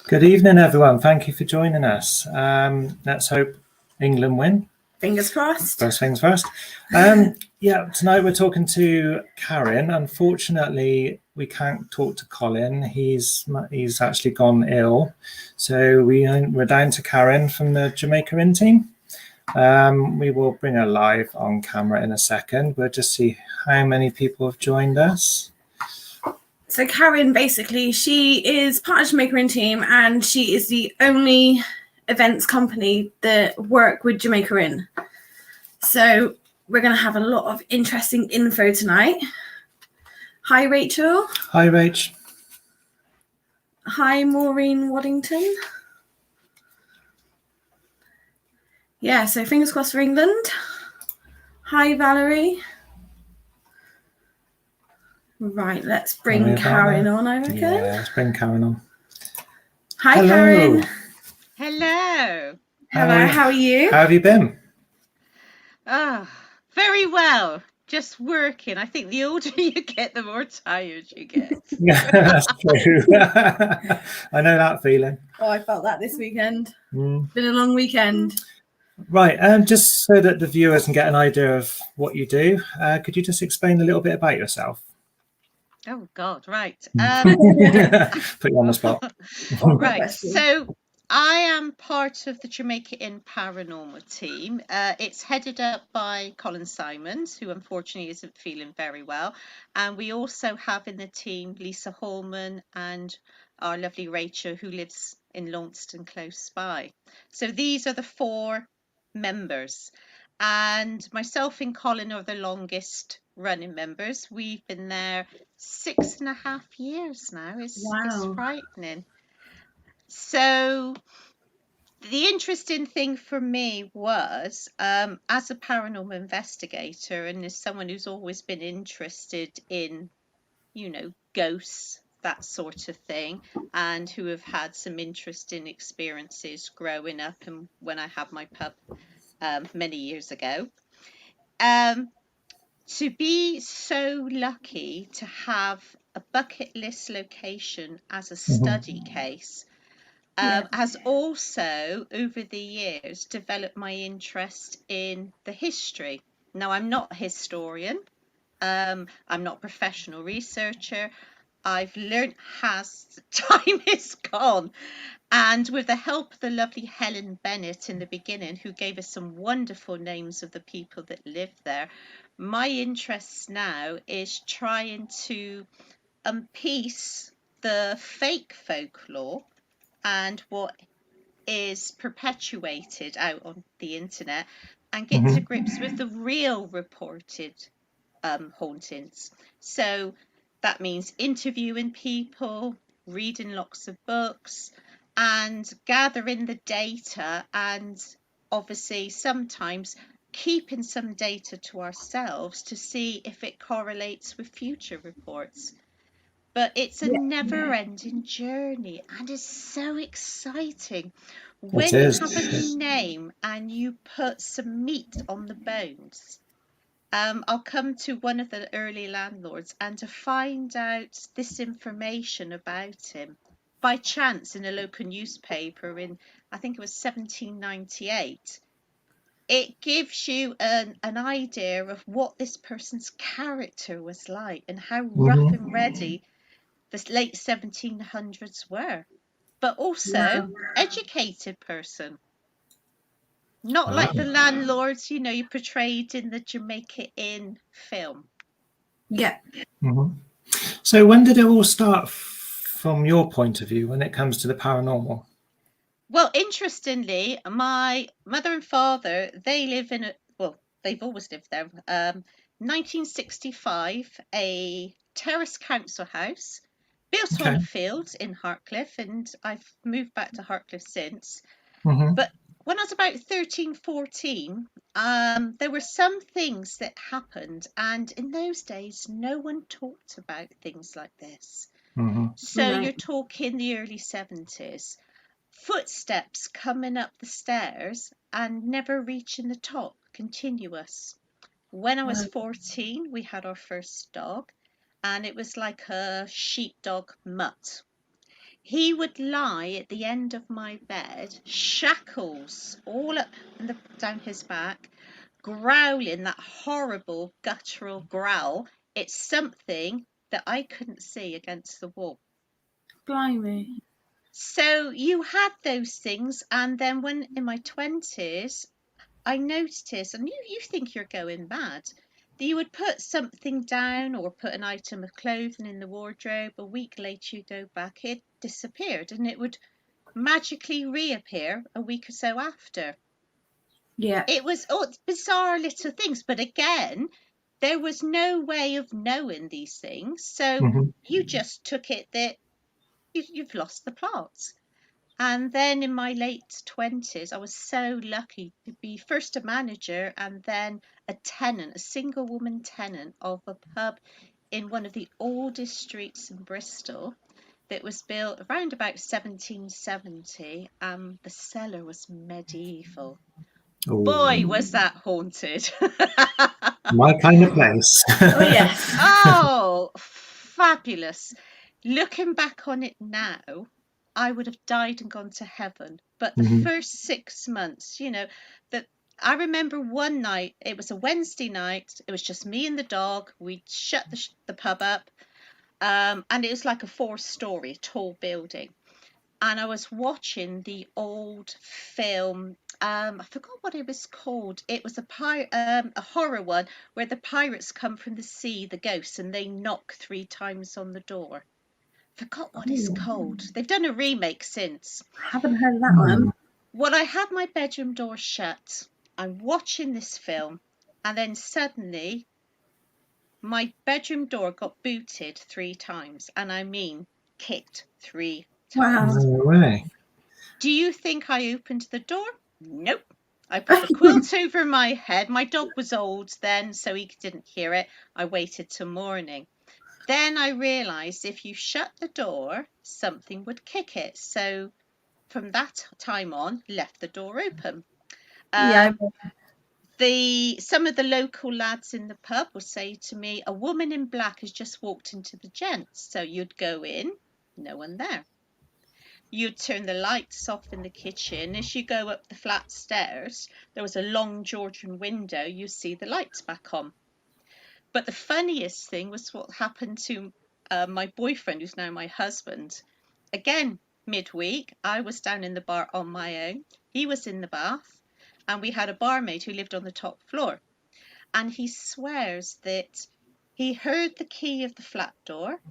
Good evening, everyone. Thank you for joining us. Let's hope England win. Fingers crossed. First things first. Yeah, tonight we're talking to Karen. Unfortunately, we can't talk to Colin. He's actually gone ill. So we're down to Karen from the Jamaica Inn team. We will bring her live on camera in a second. We'll just see how many people have joined us. So Karen, basically, she is part of Jamaica Inn team, and she is the only events company that work with Jamaica Inn. So we're going to have a lot of interesting info tonight. Hi, Rachel. Hi, Rach. Hi, Maureen Waddington. Yeah, so fingers crossed for England. Hi, Valerie. Right, let's bring Karen on, I reckon. Yeah, let's bring Karen on. Hi, Hello. Karen. Hello. Hello, how are you? How have you been? Very well. Just working. I think the older you get, the more tired you get. Yeah, that's true. I know that feeling. Oh, I felt that this weekend. Been a long weekend. Right, just so that the viewers can get an idea of what you do, could you just explain a little bit about yourself? Oh, God, right. Put you on the spot. Right, so I am part of the Jamaica Inn paranormal team. It's headed up by Colin Simons, who unfortunately isn't feeling very well. And we also have in the team Lisa Holman and our lovely Rachel, who lives in Launceston close by. So these are the 4 members. And myself and Colin are the longest running members. We've been there 6.5 years now. It's frightening. So the interesting thing for me was, as a paranormal investigator and as someone who's always been interested in, ghosts, that sort of thing, and who have had some interesting experiences growing up and when I had my pub many years ago. To be so lucky to have a bucket list location as a study case has also, over the years, developed my interest in the history. Now, I'm not a historian. I'm not a professional researcher. I've learned as time is gone. And with the help of the lovely Helen Bennett in the beginning, who gave us some wonderful names of the people that lived there, my interest now is trying to unpiece the fake folklore and what is perpetuated out on the internet and get to grips with the real reported hauntings. So that means interviewing people, reading lots of books, and gathering the data, and obviously sometimes keeping some data to ourselves to see if it correlates with future reports. But it's a never-ending journey, and it's so exciting when you have a name and you put some meat on the bones. I'll come to one of the early landlords, and to find out this information about him by chance in a local newspaper in, I think it was 1798, it gives you an idea of what this person's character was like and how rough and ready the late 1700s were, but also educated person. Not like the landlords, you portrayed in the Jamaica Inn film. Yeah. So when did it all start from your point of view when it comes to the paranormal? Well, interestingly, my mother and father, they live in they've always lived there. 1965, a terrace council house built on a field in Hartcliffe, and I've moved back to Hartcliffe since. But when I was about 13, 14, there were some things that happened, and in those days, no one talked about things like this. So you're talking the early 70s. Footsteps coming up the stairs and never reaching the top, continuous. When I was 14, we had our first dog, and it was like a sheepdog mutt. He would lie at the end of my bed, shackles all up and down his back, growling that horrible guttural growl. It's something that I couldn't see against the wall. Blimey. So you had those things, and then when in my 20s, I noticed, and you think you're going mad, that you would put something down or put an item of clothing in the wardrobe. A week later, you go back, it disappeared, and it would magically reappear a week or so after. Yeah. It was bizarre little things, but again, there was no way of knowing these things, so you just took it that you've lost the plot. And then in my late 20s, I was so lucky to be first a manager and then a tenant, a single woman tenant of a pub in one of the oldest streets in Bristol that was built around about 1770. The cellar was medieval. Ooh. Boy, was that haunted. My kind of place. Oh, yes. Oh, fabulous. Looking back on it now, I would have died and gone to heaven. But the first 6 months, that I remember one night, it was a Wednesday night, it was just me and the dog. We shut the pub up, and it was like a 4-story tall building. And I was watching the old film. I forgot what it was called. It was a horror one where the pirates come from the sea, the ghosts, and they knock 3 times on the door. Forgot what it's called. They've done a remake since. Haven't heard of that one. Well, I had my bedroom door shut. I'm watching this film, and then suddenly my bedroom door got booted 3 times, and I mean kicked 3 times. Wow. No way. Do you think I opened the door? Nope. I put a quilt over my head. My dog was old then, so he didn't hear it. I waited till morning. Then I realised if you shut the door, something would kick it. So from that time on, left the door open. Some of the local lads in the pub will say to me, a woman in black has just walked into the gents. So you'd go in, no one there. You'd turn the lights off in the kitchen. As you go up the flat stairs, there was a long Georgian window. You see the lights back on. But the funniest thing was what happened to my boyfriend, who's now my husband. Again, midweek, I was down in the bar on my own. He was in the bath, and we had a barmaid who lived on the top floor. And he swears that he heard the key of the flat door.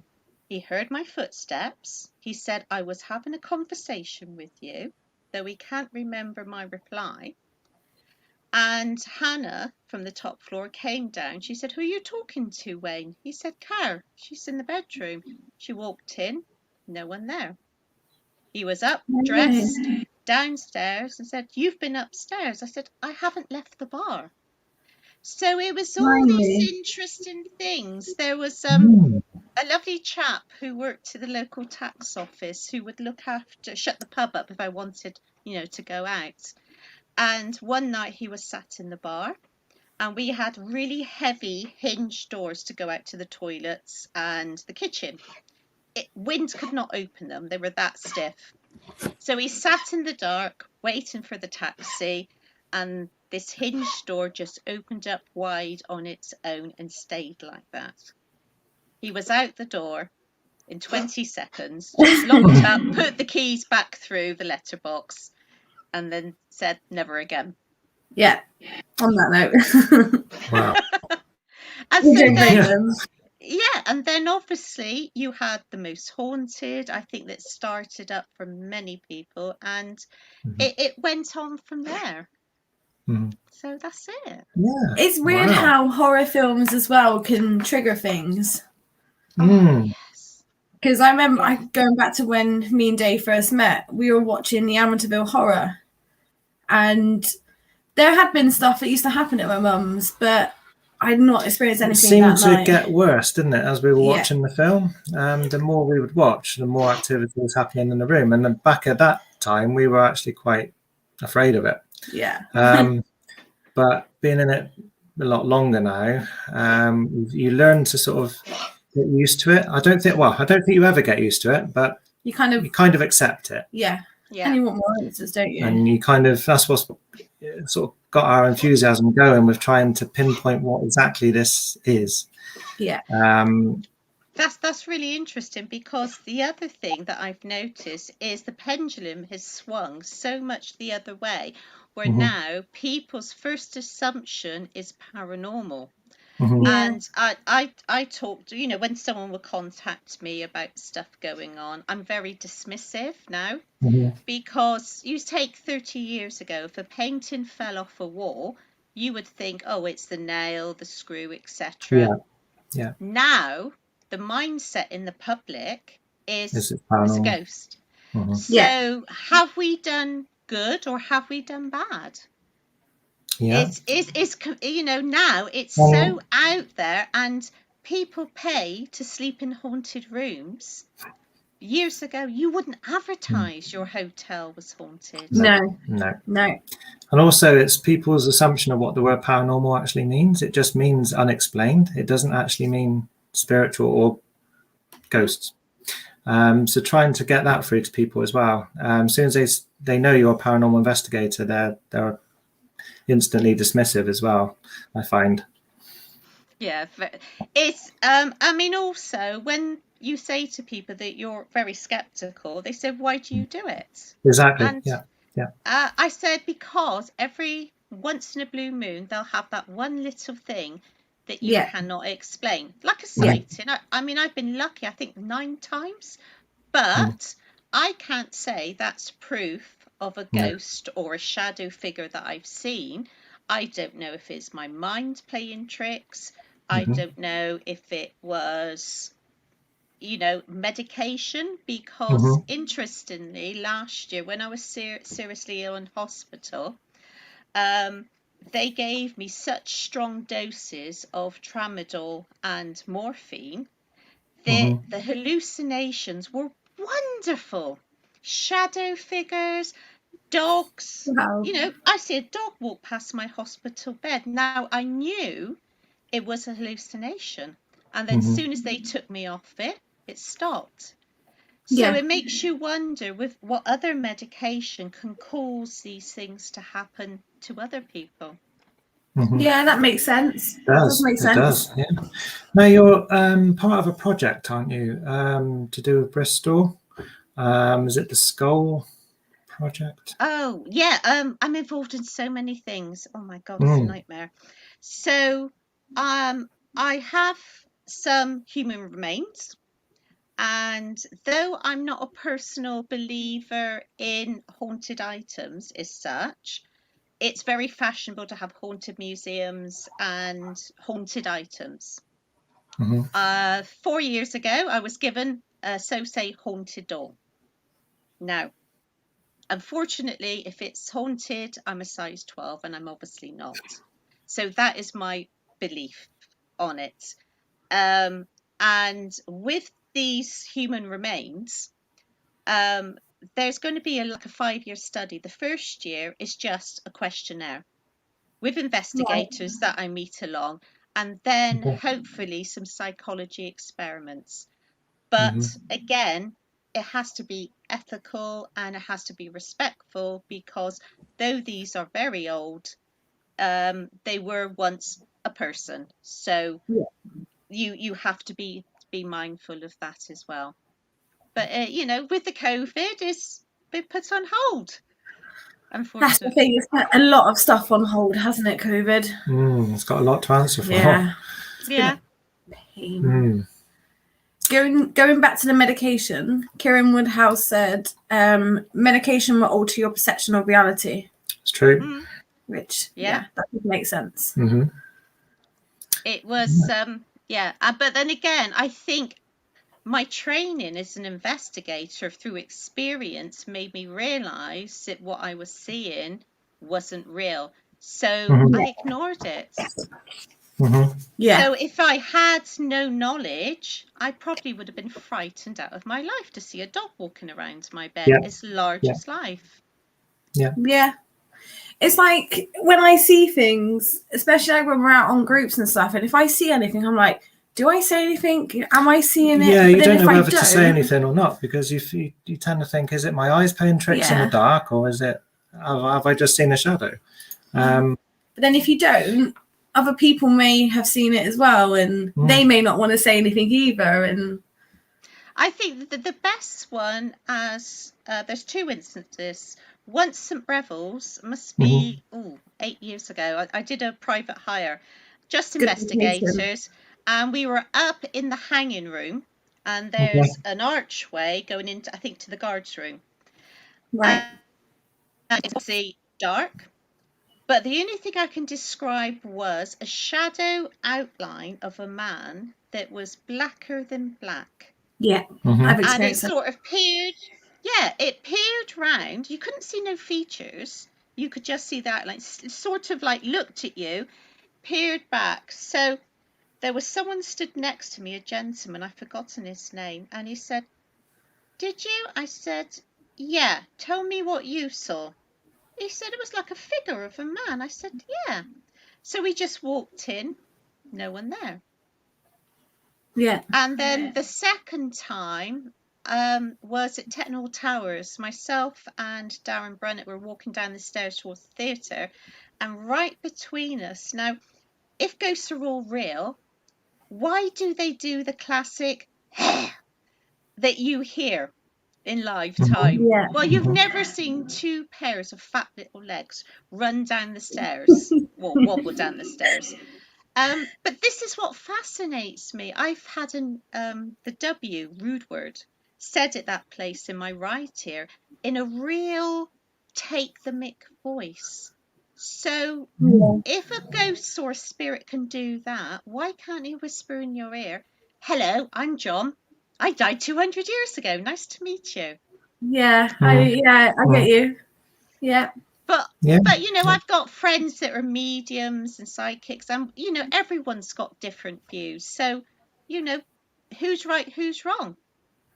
He heard my footsteps. He said, I was having a conversation with you, though he can't remember my reply. And Hannah from the top floor came down. She said, who are you talking to, Wayne? He said, Car. She's in the bedroom. She walked in. No one there. He was up, dressed, downstairs, and said, you've been upstairs. I said, I haven't left the bar. So it was all these interesting things. There was a lovely chap who worked at the local tax office who would shut the pub up if I wanted, to go out. And one night he was sat in the bar, and we had really heavy hinged doors to go out to the toilets and the kitchen. Wind could not open them. They were that stiff. So he sat in the dark waiting for the taxi, and this hinged door just opened up wide on its own and stayed like that. He was out the door in 20 seconds, just locked up, put the keys back through the letterbox, and then said never again. Yeah, on that note. Wow. And then obviously you had the most haunted, I think, that started up for many people, and it went on from there. So that's it. Yeah. It's weird how horror films as well can trigger things. Yes. Because I remember going back to when me and Dave first met, we were watching the Amityville Horror, and there had been stuff that used to happen at my mum's, but I'd not experienced anything that night. It seemed to get worse, didn't it, as we were watching the film? The more we would watch, the more activity was happening in the room. And then back at that time, we were actually quite afraid of it. Yeah. but being in it a lot longer now, you learn to sort of get used to it. I don't think you ever get used to it, but You kind of accept it. yeah. Yeah. And you want more answers, don't you? And you that's what's sort of got our enthusiasm going with trying to pinpoint what exactly this is. Yeah. That's really interesting, because the other thing that I've noticed is the pendulum has swung so much the other way, where now people's first assumption is paranormal. And I talked, when someone will contact me about stuff going on, I'm very dismissive now, because you take 30 years ago, if a painting fell off a wall, you would think, oh, it's the nail, the screw, etc. Yeah. Now, the mindset in the public is it's a ghost. So have we done good or have we done bad? Yeah. It's now it's so out there, and people pay to sleep in haunted rooms. Years ago, you wouldn't advertise your hotel was haunted. No. And also, it's people's assumption of what the word paranormal actually means. It just means unexplained. It doesn't actually mean spiritual or ghosts. So trying to get that through to people as well. As soon as they know you're a paranormal investigator, they're instantly dismissive as well, I find. Yeah, it's also when you say to people that you're very skeptical, they say, why do you do it? Exactly. And yeah I said, because every once in a blue moon they'll have that one little thing that you cannot explain, like a sighting. I've been lucky, I think 9 times, but I can't say that's proof of a ghost or a shadow figure that I've seen. I don't know if it's my mind playing tricks. I don't know if it was, medication, because interestingly, last year when I was seriously ill in hospital, they gave me such strong doses of tramadol and morphine that the hallucinations were wonderful. Shadow figures, dogs. Wow. I see a dog walk past my hospital bed. Now, I knew it was a hallucination, and then as soon as they took me off it, it stopped. So it makes you wonder with what other medication can cause these things to happen to other people. Yeah, that makes sense. It does. It does. Yeah. Now you're part of a project, aren't you? To do with Bristol. Is it the Skull project? Oh yeah. I'm involved in so many things. Oh my God, it's a nightmare. So I have some human remains, and though I'm not a personal believer in haunted items as such, it's very fashionable to have haunted museums and haunted items. 4 years ago, I was given a so-say haunted doll. Now, unfortunately, if it's haunted, I'm a size 12, and I'm obviously not. So that is my belief on it. And with these human remains, there's going to be a 5-year study. The first year is just a questionnaire with investigators that I meet along, and then hopefully some psychology experiments. But again, it has to be ethical and it has to be respectful, because though these are very old, they were once a person. So you have to be mindful of that as well. But with the COVID, it's been put on hold. That's the thing, it's put a lot of stuff on hold, hasn't it, COVID? It's got a lot to answer for. Yeah. Going back to the medication, Kieran Woodhouse said medication will alter your perception of reality. It's true. Which, that would make sense. It was, but then again, I think my training as an investigator through experience made me realise that what I was seeing wasn't real. So I ignored it. So if I had no knowledge, I probably would have been frightened out of my life to see a dog walking around my bed as large as life. Yeah. it's like when I see things, especially like when we're out on groups and stuff, and if I see anything, I'm like, do I say anything? Am I seeing it? Yeah, you But then don't know if I whether to say anything or not, because you tend to think, is it my eyes playing tricks in the dark, or is it, have I just seen a shadow? But then if you don't, other people may have seen it as well, and they may not want to say anything either. And I think the best one, as there's two instances. Once St Breville's must be 8 years ago. I did a private hire, just investigators, and we were up in the hanging room, and there's an archway going into, I think, to the guards' room. right, and it's obviously dark, but the only thing I can describe was a shadow outline of a man that was blacker than black. yeah, I've experienced And it that. sort of peered, it peered round. You couldn't see no features. You could just see the outline. Sort of like looked at you, peered back. So there was someone stood next to me, a gentleman, I've forgotten his name, and he said, "Did you?" I said, "Yeah, tell me what you saw." He said it was like a figure of a man. I said, "Yeah." So we just walked in, no one there. Yeah. And then the second time was at Tettenhall Towers. Myself and Darren Brennett were walking down the stairs towards the theatre, and right between us. Now, if ghosts are all real, why do they do the classic that you hear in live time? Yeah. Well, you've never seen two pairs of fat little legs run down the stairs, or wobble down the stairs. But this is what fascinates me. I've had the W, rude word, said at that place in my ride here in a real take the mick voice. So if a ghost or a spirit can do that, why can't he whisper in your ear, "Hello, I'm John. I died 200 years ago. Nice to meet you." Yeah, I get you. Yeah. But you know, I've got friends that are mediums and psychics, and you know, everyone's got different views. So, you know, who's right, who's wrong?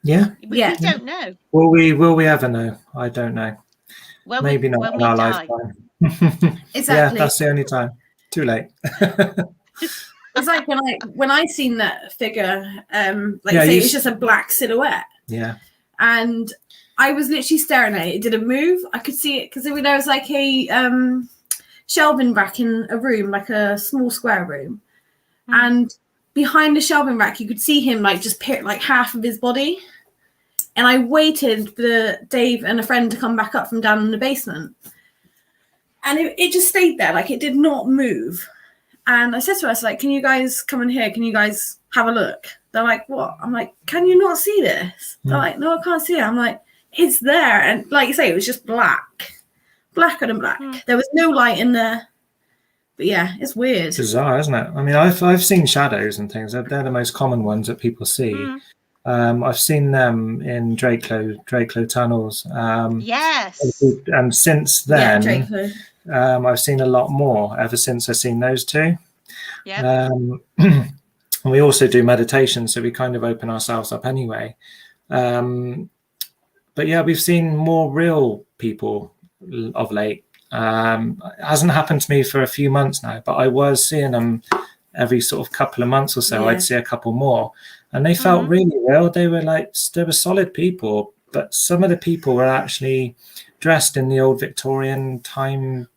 Yeah. We don't know. Will we ever know? I don't know. Well, maybe not in our lifetime. Exactly. Yeah, that's the only time. Too late. It's like when I seen that figure, it was just a black silhouette. Yeah. And I was literally staring at it. It didn't move. I could see it because there was like a shelving rack in a room, like a small square room. And behind the shelving rack, you could see him like just like half of his body. And I waited for Dave and a friend to come back up from down in the basement. And it just stayed there. Like, it did not move. And I said to us, like, "Can you guys come in here? Can you guys have a look?" They're like, "What?" I'm like, "Can you not see this?" They're like, "No, I can't see it." I'm like, "It's there." And like you say, it was just blacker than black. There was no light in there. But yeah, it's weird. It's bizarre, isn't it? I mean, I've seen shadows and things. They're the most common ones that people see. I've seen them in Drakelow tunnels. Yes. And since then, I've seen a lot more ever since I've seen those two. Yeah. And we also do meditation, so we kind of open ourselves up anyway. But yeah, we've seen more real people of late. It hasn't happened to me for a few months now, but I was seeing them every sort of couple of months or so. I'd see a couple more, and they felt really real. They were solid people, but some of the people were actually dressed in the old Victorian time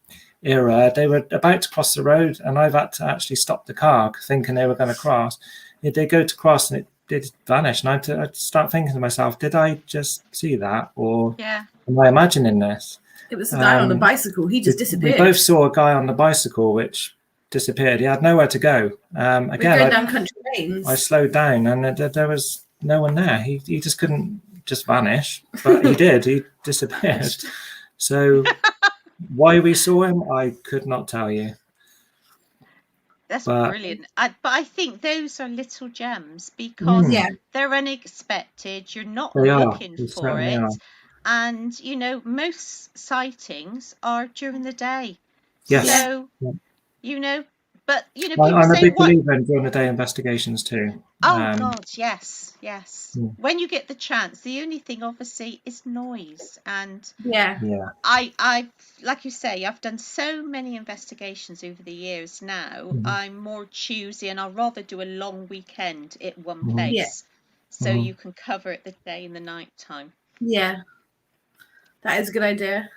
era. They were about to cross the road, and I've had to actually stop the car thinking they were going to cross. They go to cross, and it did vanish, and I'd start thinking to myself, did I just see that, or am I imagining this? It was the guy on the bicycle. He just disappeared. We both saw a guy on the bicycle which disappeared. He had nowhere to go. Again, we're going down country lanes. I slowed down, and there was no one there. He just couldn't just vanish, but he did. He disappeared. So why we saw him, I could not tell you. That's brilliant. But I think those are little gems because they're unexpected. You're not looking for it. And, you know, most sightings are during the day. Yes. So, you know, But people I'm a say, big what? believer in during the day investigations too. Oh God, yes. Yeah. When you get the chance, the only thing obviously is noise. And Yeah. I like you say, I've done so many investigations over the years now. I'm more choosy, and I'll rather do a long weekend at one place, so you can cover it the day and the night time. Yeah, that is a good idea.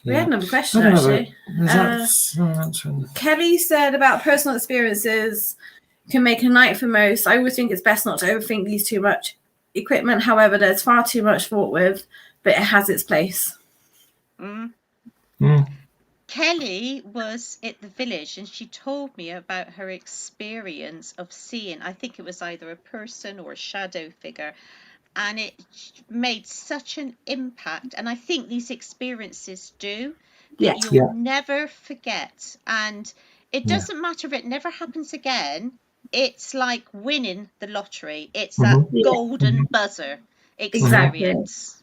We had another I question don't know, actually. Kelly said about personal experiences can make a night for most. I always think it's best not to overthink these too much. Equipment, however, there's far too much thought with, but it has its place. Kelly was at the village, and she told me about her experience of seeing, I think it was either a person or a shadow figure, and it made such an impact. And I think these experiences do that you'll never forget. And it doesn't matter if it never happens again. It's like winning the lottery. It's that golden buzzer experience.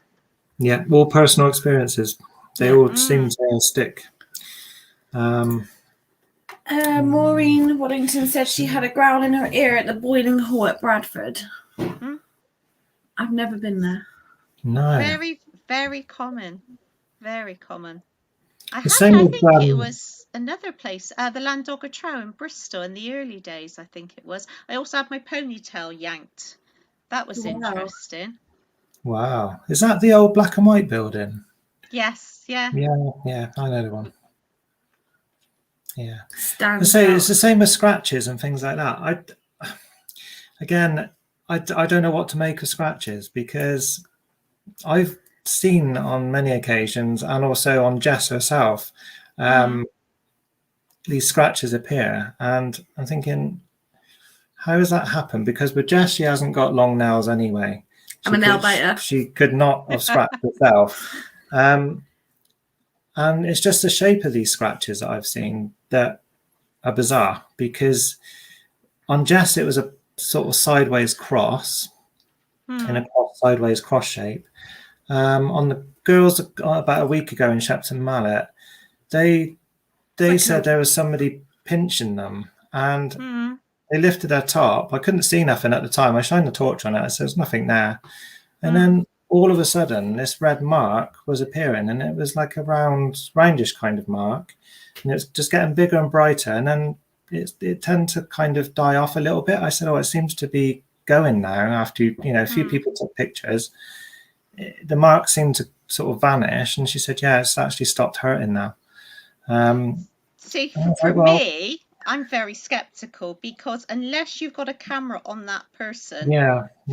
Yeah, all personal experiences. They all seem to stick. Maureen Waddington said she had a growl in her ear at the Boiling Hall at Bradford. I've never been there. No. Very, very common. Very common. I The think it was another place, the Landogger Trow in Bristol in the early days, I think it was. I also had my ponytail yanked. That was interesting. Wow. Is that the old black and white building? Yes, yeah. Yeah, I know the one. Yeah. Stands It's the same as scratches and things like that. I don't know what to make of scratches, because I've seen on many occasions, and also on Jess herself, these scratches appear, and I'm thinking, how does that happen? Because with Jess, she hasn't got long nails anyway. I'm a nail biter. She could not have scratched herself. And it's just the shape of these scratches that I've seen that are bizarre, because on Jess it was a sort of sideways cross, in a sideways cross shape. On the girls about a week ago in Shepton Mallet, they said there was somebody pinching them, and they lifted their top. I couldn't see nothing at the time. I shined the torch on it. I said, there's nothing there. And then all of a sudden, this red mark was appearing, and it was like a roundish kind of mark, and it's just getting bigger and brighter. And then it tended to kind of die off a little bit. I said, it seems to be going now. After a few people took pictures, the mark seemed to sort of vanish, and she said, it's actually stopped hurting now. See, for me, I'm very skeptical, because unless you've got a camera on that person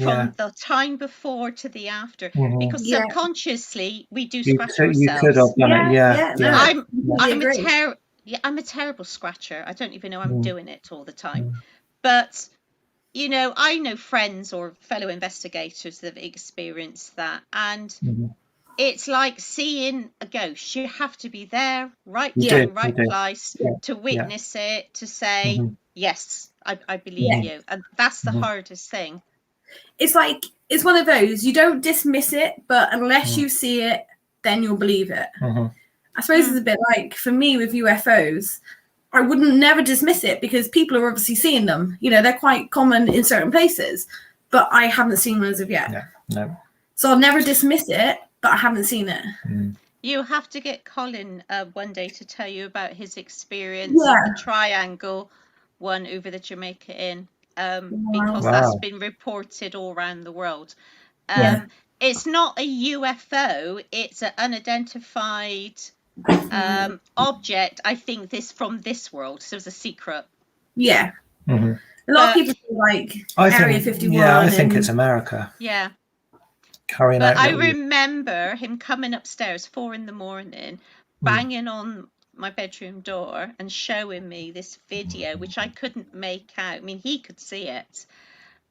from the time before to the after, because subconsciously we do scratch ourselves. You could have done it. I'm a terrible scratcher. I don't even know I'm doing it all the time. But I know friends or fellow investigators that have experienced that, and it's like seeing a ghost. You have to be there, right time, right place, to witness it, to say, yes, I believe you. And that's the hardest thing. It's like, it's one of those, you don't dismiss it, but unless you see it, then you'll believe it. I suppose it's a bit like, for me with UFOs, I wouldn't never dismiss it, because people are obviously seeing them. They're quite common in certain places, but I haven't seen one as of yet. No. So I'll never dismiss it, but I haven't seen it. You have to get Colin one day to tell you about his experience of the triangle one over the Jamaica Inn, because that's been reported all around the world. It's not a UFO, it's an unidentified object. I think from this world, so it's a secret. A lot of people feel like Area 51. I think it's America. But I remember him coming upstairs 4 a.m, banging on my bedroom door and showing me this video, which I couldn't make out. I mean, he could see it,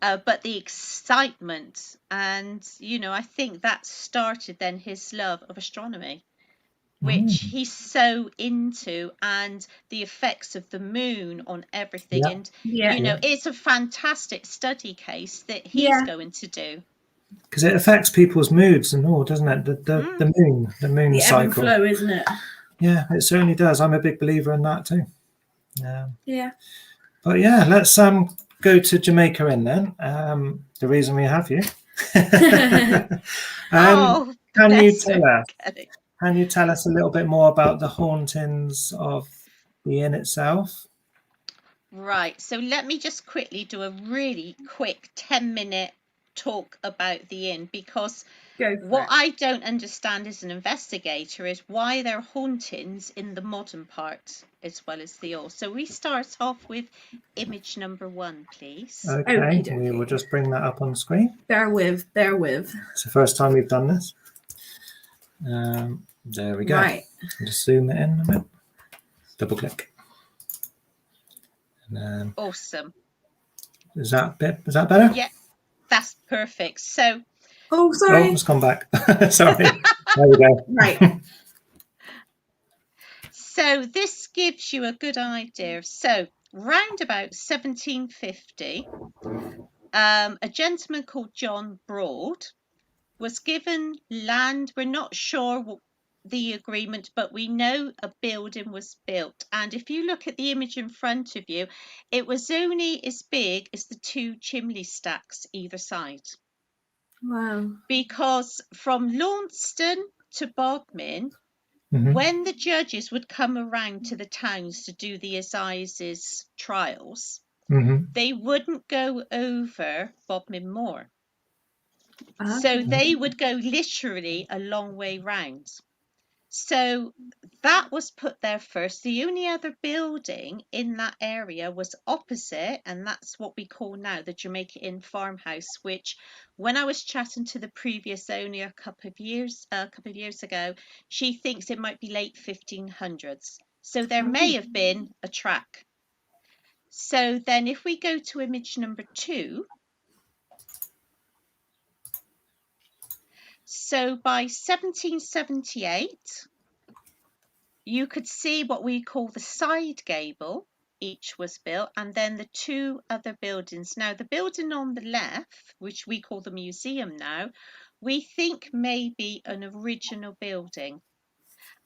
but the excitement, and I think that started then his love of astronomy, which he's so into, and the effects of the moon on everything. And it's a fantastic study case that he's going to do, because it affects people's moods and all, doesn't it? The moon the cycle, flow, isn't it? Yeah, it certainly does. I'm a big believer in that too. Yeah. But yeah, let's go to Jamaica Inn then. The reason we have you. Oh, Can you bless tell her. us? Can you tell us a little bit more about the hauntings of the inn itself? Right, so let me just quickly do a really quick 10-minute talk about the inn, because Go for what it. I don't understand as an investigator is why there are hauntings in the modern part as well as the old. So we start off with image number 1, please. Okay, Okey-dokey. we will just bring that up on screen. Bear with. It's the first time we've done this. There we go. Right. Just zoom it in a bit. Double click. And then, Awesome. is that better? Yeah, that's perfect. So, Oh, sorry. it's gone back. Sorry. There we go. Right. so this gives you a good idea. So, round about 1750, a gentleman called John Broad was given land. We're not sure what the agreement, but we know a building was built. And if you look at the image in front of you, it was only as big as the 2 chimney stacks either side. Wow. Because from Launceston to Bodmin, Mhm. when the judges would come around to the towns to do the assizes trials, Mhm. they wouldn't go over Bodmin Moor. So Okay. they would go literally a long way round. So that was put there first. The only other building in that area was opposite, and that's what we call now the Jamaica Inn farmhouse, which when I was chatting to the previous owner a couple of years ago, she thinks it might be late 1500s. So there may have been a track. So then if we go to image number 2, so by 1778, you could see what we call the side gable, each was built, and then the 2 other buildings. Now, the building on the left, which we call the museum now, we think may be an original building.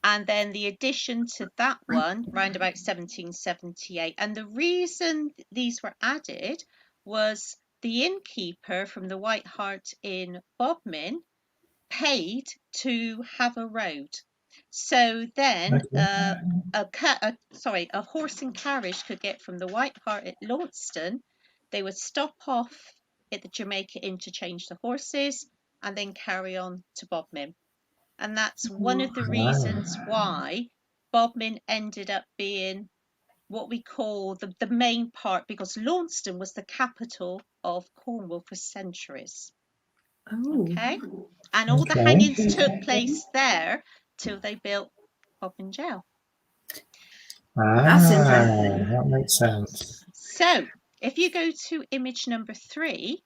And then the addition to that one, round about 1778. And the reason these were added was the innkeeper from the White Hart in Bodmin paid to have a road. So then a horse and carriage could get from the White Hart at Launceston. They would stop off at the Jamaica Inn to change the horses and then carry on to Bodmin. And that's one of the reasons why Bodmin ended up being what we call the main part, because Launceston was the capital of Cornwall for centuries. Oh. Okay. And all the hangings took place there till they built Bodmin Jail. That's interesting. That makes sense. So if you go to image number 3,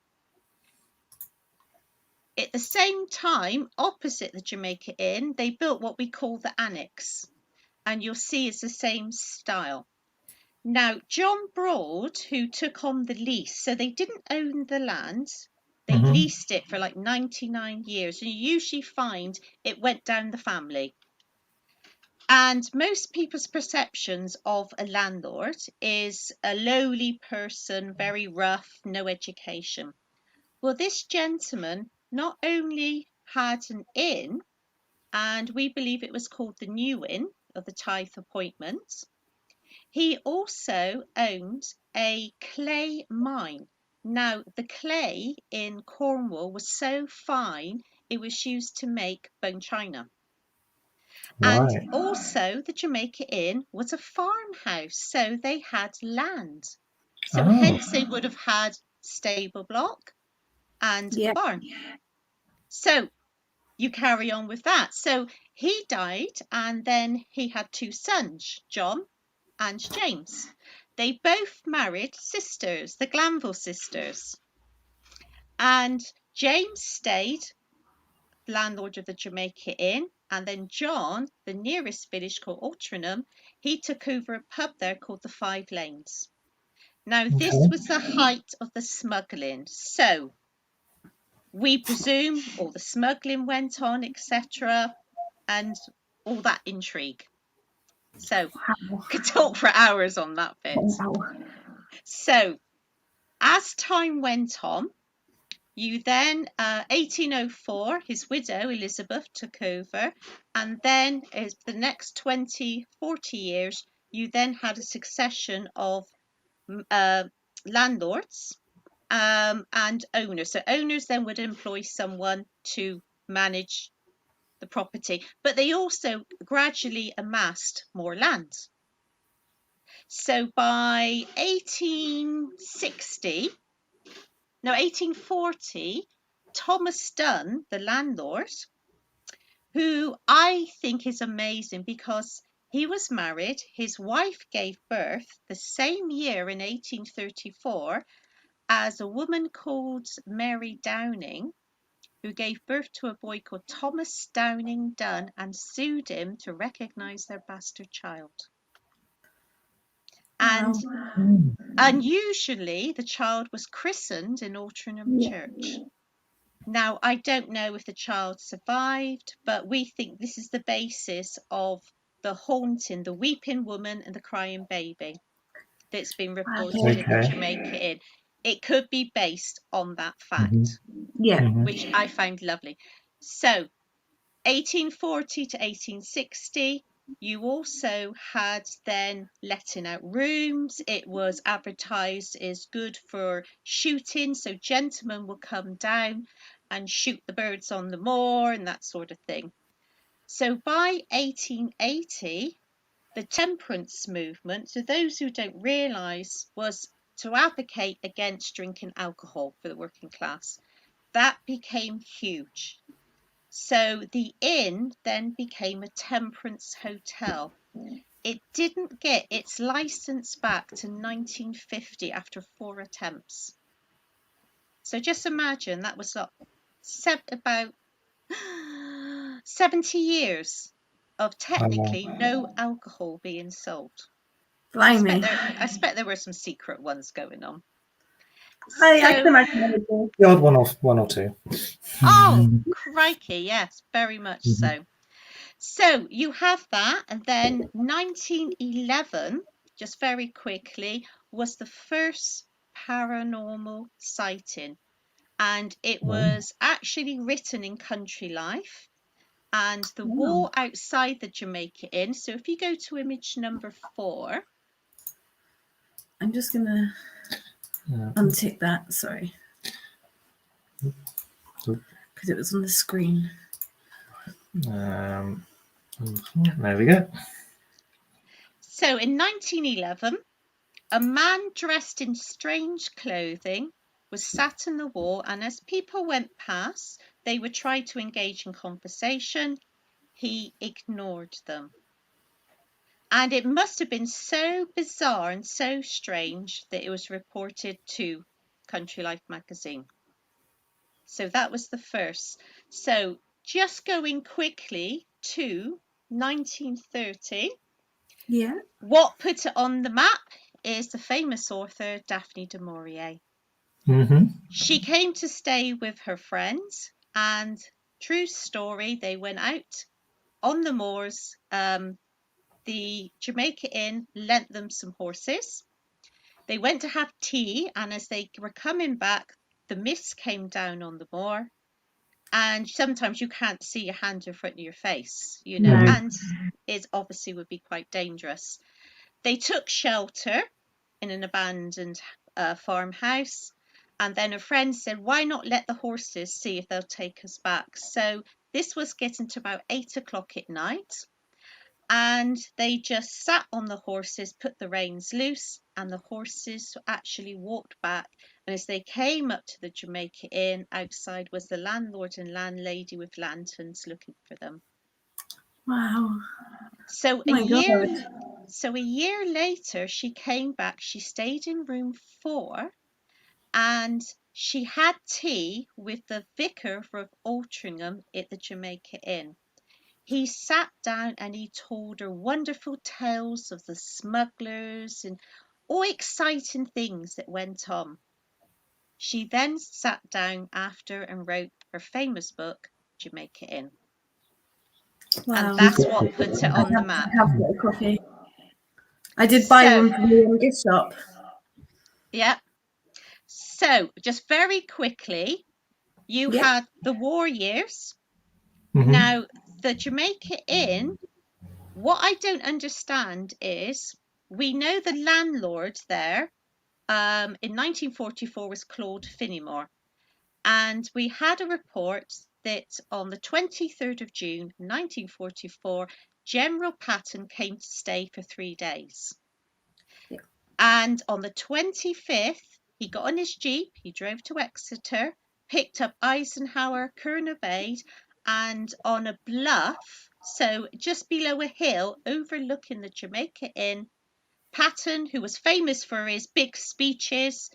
at the same time, opposite the Jamaica Inn, they built what we call the annex. And you'll see it's the same style. Now, John Broad, who took on the lease, so they didn't own the land, they leased it for like 99 years. And you usually find it went down the family. And most people's perceptions of a landlord is a lowly person, very rough, no education. Well, this gentleman not only had an inn, and we believe it was called the New Inn of the Tithe Appointments, he also owned a clay mine. Now, the clay in Cornwall was so fine, it was used to make bone china. Right. And also, the Jamaica Inn was a farmhouse, so they had land. So hence they would have had stable block and Yeah. barn. So you carry on with that. So he died, and then he had 2 sons, John and James. They both married sisters, the Glanville sisters. And James stayed landlord of the Jamaica Inn, and then John, the nearest village called Altrincham, he took over a pub there called the 5 Lanes. Now, this was the height of the smuggling. So we presume all the smuggling went on, etc., and all that intrigue. So Wow. could talk for hours on that bit. Wow. So as time went on, you then, 1804, his widow Elizabeth took over, and then the next 20, 40 years, you then had a succession of landlords and owners. So owners then would employ someone to manage the property, but they also gradually amassed more land. So by 1840, Thomas Dunn, the landlord, who I think is amazing because he was married, his wife gave birth the same year in 1834 as a woman called Mary Downing, who gave birth to a boy called Thomas Downing Dunn and sued him to recognise their bastard child. And unusually, the child was christened in Altrincham Church. Now, I don't know if the child survived, but we think this is the basis of the haunting, the weeping woman and the crying baby that's been reported in the Jamaica Inn. It could be based on that fact, which I found lovely. So, 1840 to 1860, you also had then letting out rooms. It was advertised as good for shooting, so gentlemen would come down and shoot the birds on the moor and that sort of thing. So by 1880, the temperance movement, so those who don't realise, was to advocate against drinking alcohol for the working class. That became huge. So the inn then became a temperance hotel. It didn't get its license back to 1950 after 4 attempts. So just imagine that was about 70 years of technically no alcohol being sold. Blimey. I expect there were some secret ones going on. I can imagine. The odd one or two. Oh, crikey, yes, very much so. So you have that, and then 1911, just very quickly, was the first paranormal sighting, and it was actually written in Country Life, and the wall outside the Jamaica Inn. So if you go to image number 4. I'm just going to untick that, sorry. Because it was on the screen. There we go. So in 1911, a man dressed in strange clothing was sat on the wall, and as people went past, they would try to engage in conversation. He ignored them. And it must have been so bizarre and so strange that it was reported to Country Life magazine. So that was the first. So just going quickly to 1930. Yeah. What put it on the map is the famous author Daphne du Maurier. She came to stay with her friends, and true story, they went out on the moors. The Jamaica Inn lent them some horses. They went to have tea, and as they were coming back, the mist came down on the moor, and sometimes you can't see your hand in front of your face, you know, and it obviously would be quite dangerous. They took shelter in an abandoned farmhouse, and then a friend said, why not let the horses see if they'll take us back? So this was getting to about 8 o'clock at night, and they just sat on the horses, put the reins loose, and the horses actually walked back. And as they came up to the Jamaica Inn, outside was the landlord and landlady with lanterns looking for them. Wow. So a year later, she came back. She stayed in room 4, and she had tea with the vicar of Altrincham at the Jamaica Inn. He sat down and he told her wonderful tales of the smugglers and all exciting things that went on. She then sat down after and wrote her famous book, Jamaica Inn. Wow. And that's what put it on the map. I have got a coffee. I did buy one from the gift shop. Yeah. So, just very quickly, you had the war years. Now, the Jamaica Inn, what I don't understand is we know the landlord there in 1944 was Claude Finnemore. And we had a report that on the 23rd of June 1944, General Patton came to stay for 3 days. Yeah. And on the 25th, he got on his Jeep, he drove to Exeter, picked up Eisenhower, Kernovade, and on a bluff, so just below a hill overlooking the Jamaica Inn, Patton, who was famous for his big speeches,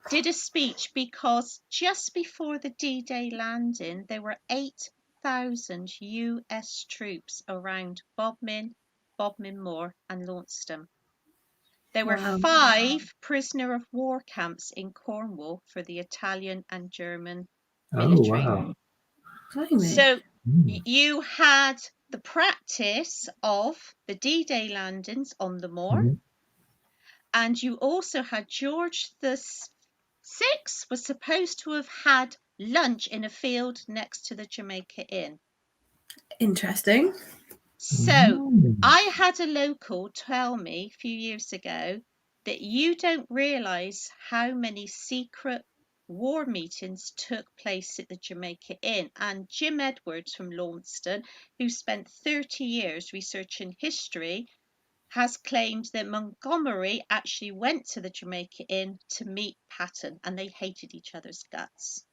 did a speech because just before the D-Day landing, there were 8,000 US troops around Bodmin, Bodmin Moor, and Launceston. There were 5 prisoner of war camps in Cornwall for the Italian and German military. Oh, wow. So you had the practice of the D-Day landings on the moor, and you also had George the Sixth was supposed to have had lunch in a field next to the Jamaica Inn. Interesting. So I had a local tell me a few years ago that you don't realise how many secret war meetings took place at the Jamaica Inn. And Jim Edwards from Launceston, who spent 30 years researching history, has claimed that Montgomery actually went to the Jamaica Inn to meet Patton, and they hated each other's guts.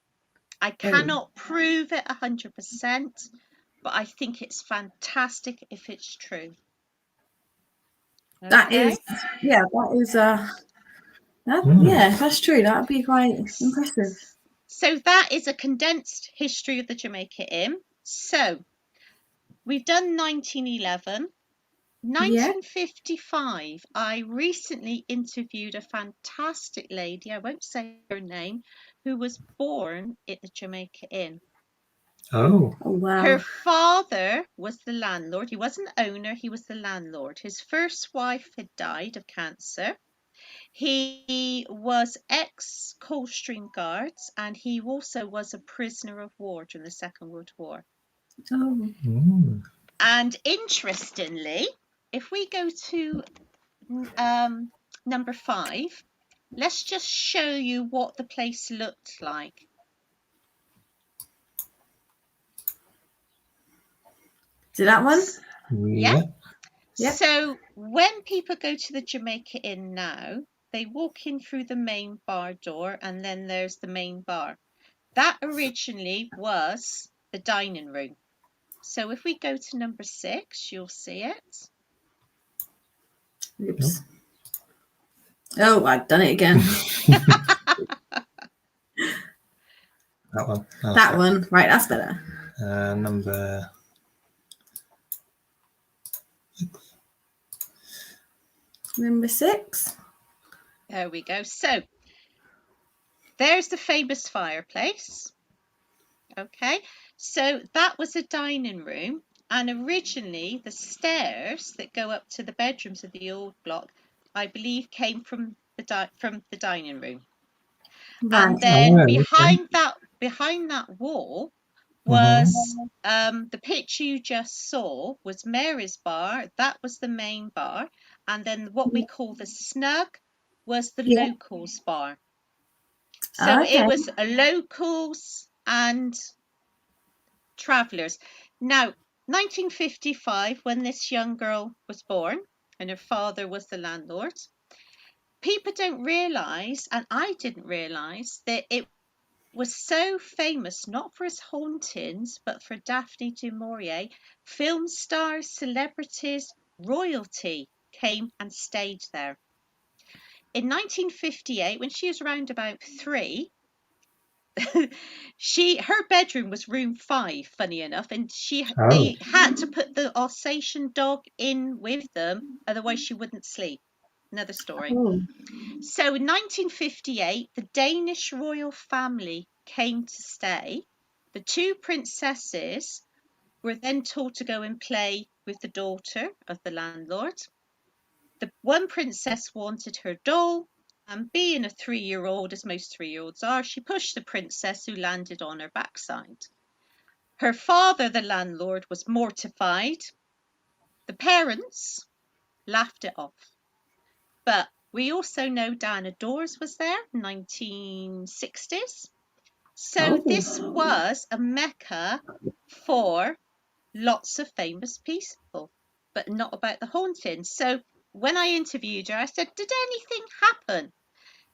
I cannot prove it 100%, but I think it's fantastic if it's true. That is, yeah, that's true. That would be quite impressive. So that is a condensed history of the Jamaica Inn. So we've done 1911. 1955, I recently interviewed a fantastic lady, I won't say her name, who was born at the Jamaica Inn. Oh, wow. Her father was the landlord. He wasn't the owner, he was the landlord. His first wife had died of cancer. He was ex-Coldstream Guards, and he also was a prisoner of war during the Second World War. Oh. And interestingly, if we go to number 5, let's just show you what the place looked like. Is that one? Yeah. Yep. So when people go to the Jamaica Inn now, they walk in through the main bar door, and then there's the main bar. That originally was the dining room. So if we go to number 6, you'll see it. Oops. Oh, I've done it again. that one. That one. Right, that's better. Number 6. Number 6. There we go. So there's the famous fireplace. Okay, so that was a dining room, and originally the stairs that go up to the bedrooms of the old block, I believe, came from the dining room. Right. And then behind that wall was the picture you just saw was Mary's bar. That was the main bar, and then what we call the snug was the locals bar. So it was a locals and travellers. Now, 1955, when this young girl was born and her father was the landlord, people don't realise, and I didn't realise, that it was so famous not for its hauntings but for Daphne du Maurier. Film stars, celebrities, royalty came and stayed there. In 1958, when she was around about 3, her bedroom was room 5, funny enough, and they had to put the Alsatian dog in with them, otherwise she wouldn't sleep. Another story. So in 1958, the Danish royal family came to stay. The 2 princesses were then told to go and play with the daughter of the landlord. The one princess wanted her doll, and being a 3-year-old, as most 3-year-olds are, she pushed the princess, who landed on her backside. Her father, the landlord, was mortified. The parents laughed it off. But we also know Diana Dors was there, 1960s. So this was a mecca for lots of famous people, but not about the haunting. So when I interviewed her, I said, did anything happen?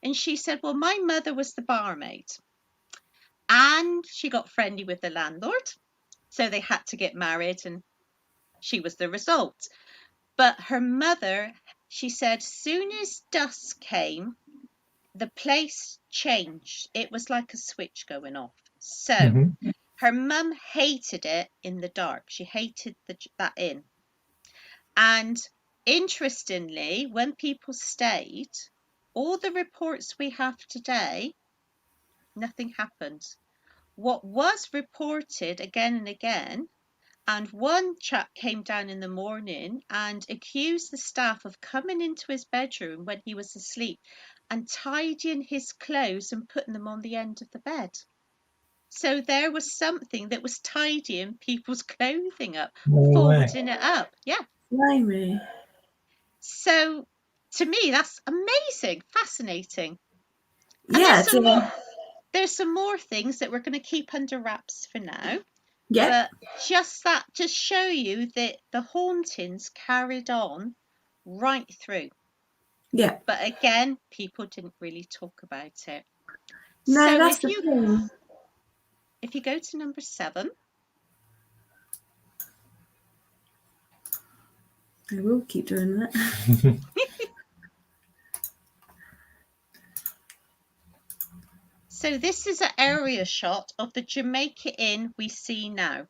And she said, well, my mother was the barmaid. And she got friendly with the landlord. So they had to get married, and she was the result. But her mother, she said, soon as dusk came, the place changed. It was like a switch going off. So her mum hated it in the dark. She hated that inn. And interestingly, when people stayed, all the reports we have today, nothing happened. What was reported again and again, and one chap came down in the morning and accused the staff of coming into his bedroom when he was asleep and tidying his clothes and putting them on the end of the bed. So there was something that was tidying people's clothing up, folding it up. Yeah. Blimey. So to me, that's amazing, fascinating. And Yeah. there's some more things that we're going to keep under wraps for now. Yeah. But just that to show you that the hauntings carried on right through. Yeah. But again, people didn't really talk about it. No, so that's the thing. If you go to number 7. I will keep doing that. So this is an area shot of the Jamaica Inn we see now.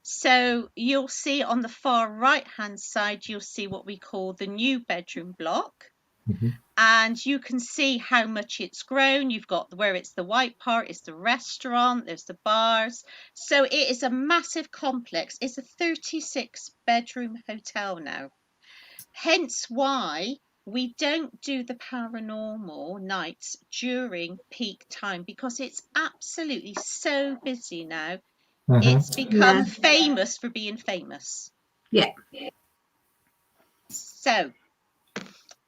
So you'll see on the far right hand side, you'll see what we call the new bedroom block. And you can see how much it's grown. You've got where it's the white part, it's the restaurant, there's the bars. So it is a massive complex. It's a 36 bedroom hotel now. Hence why we don't do the paranormal nights during peak time, because it's absolutely so busy now. It's become famous for being famous. Yeah. So